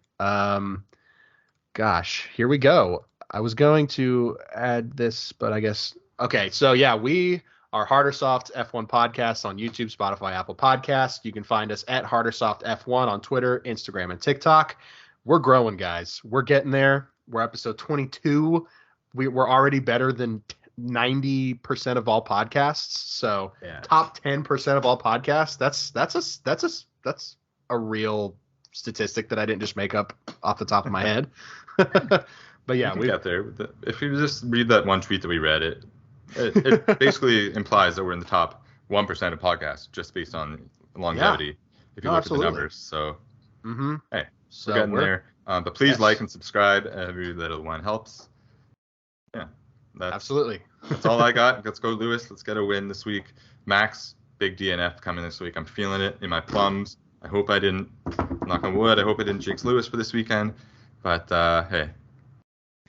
Gosh, here we go. I was going to add this, but I guess okay. So yeah, we are Harder Soft F1 podcast on YouTube, Spotify, Apple Podcasts. You can find us at Harder Soft F1 on Twitter, Instagram, and TikTok. We're growing, guys. We're getting there. We're episode 22. We're already better than 90% of all podcasts. So top 10% of all podcasts. That's a real statistic that I didn't just make up off the top of my head. But yeah, we got there. If you just read that one tweet that we read, it basically implies that we're in the top 1% of podcasts just based on longevity. If you look at the numbers, so hey, we're getting there. But please like and subscribe. Every little one helps. Yeah, absolutely. That's all I got. Let's go, Lewis. Let's get a win this week. Max, big DNF coming this week. I'm feeling it in my plums. I hope I didn't, knock on wood, I hope I didn't jinx Lewis for this weekend. But hey,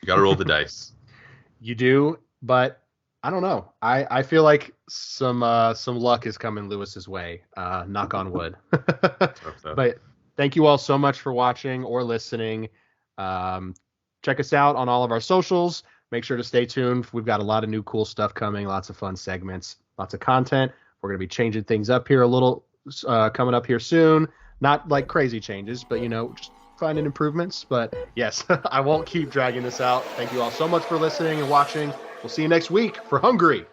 you got to roll the dice. You do, but I don't know. I feel like some luck is coming Lewis's way. Knock on wood. So. But thank you all so much for watching or listening. Check us out on all of our socials. Make sure to stay tuned. We've got a lot of new cool stuff coming. Lots of fun segments. Lots of content. We're going to be changing things up here a little coming up here soon. Not like crazy changes, but just finding improvements. But yes, I won't keep dragging this out. Thank you all so much for listening and watching. We'll see you next week for Hungary.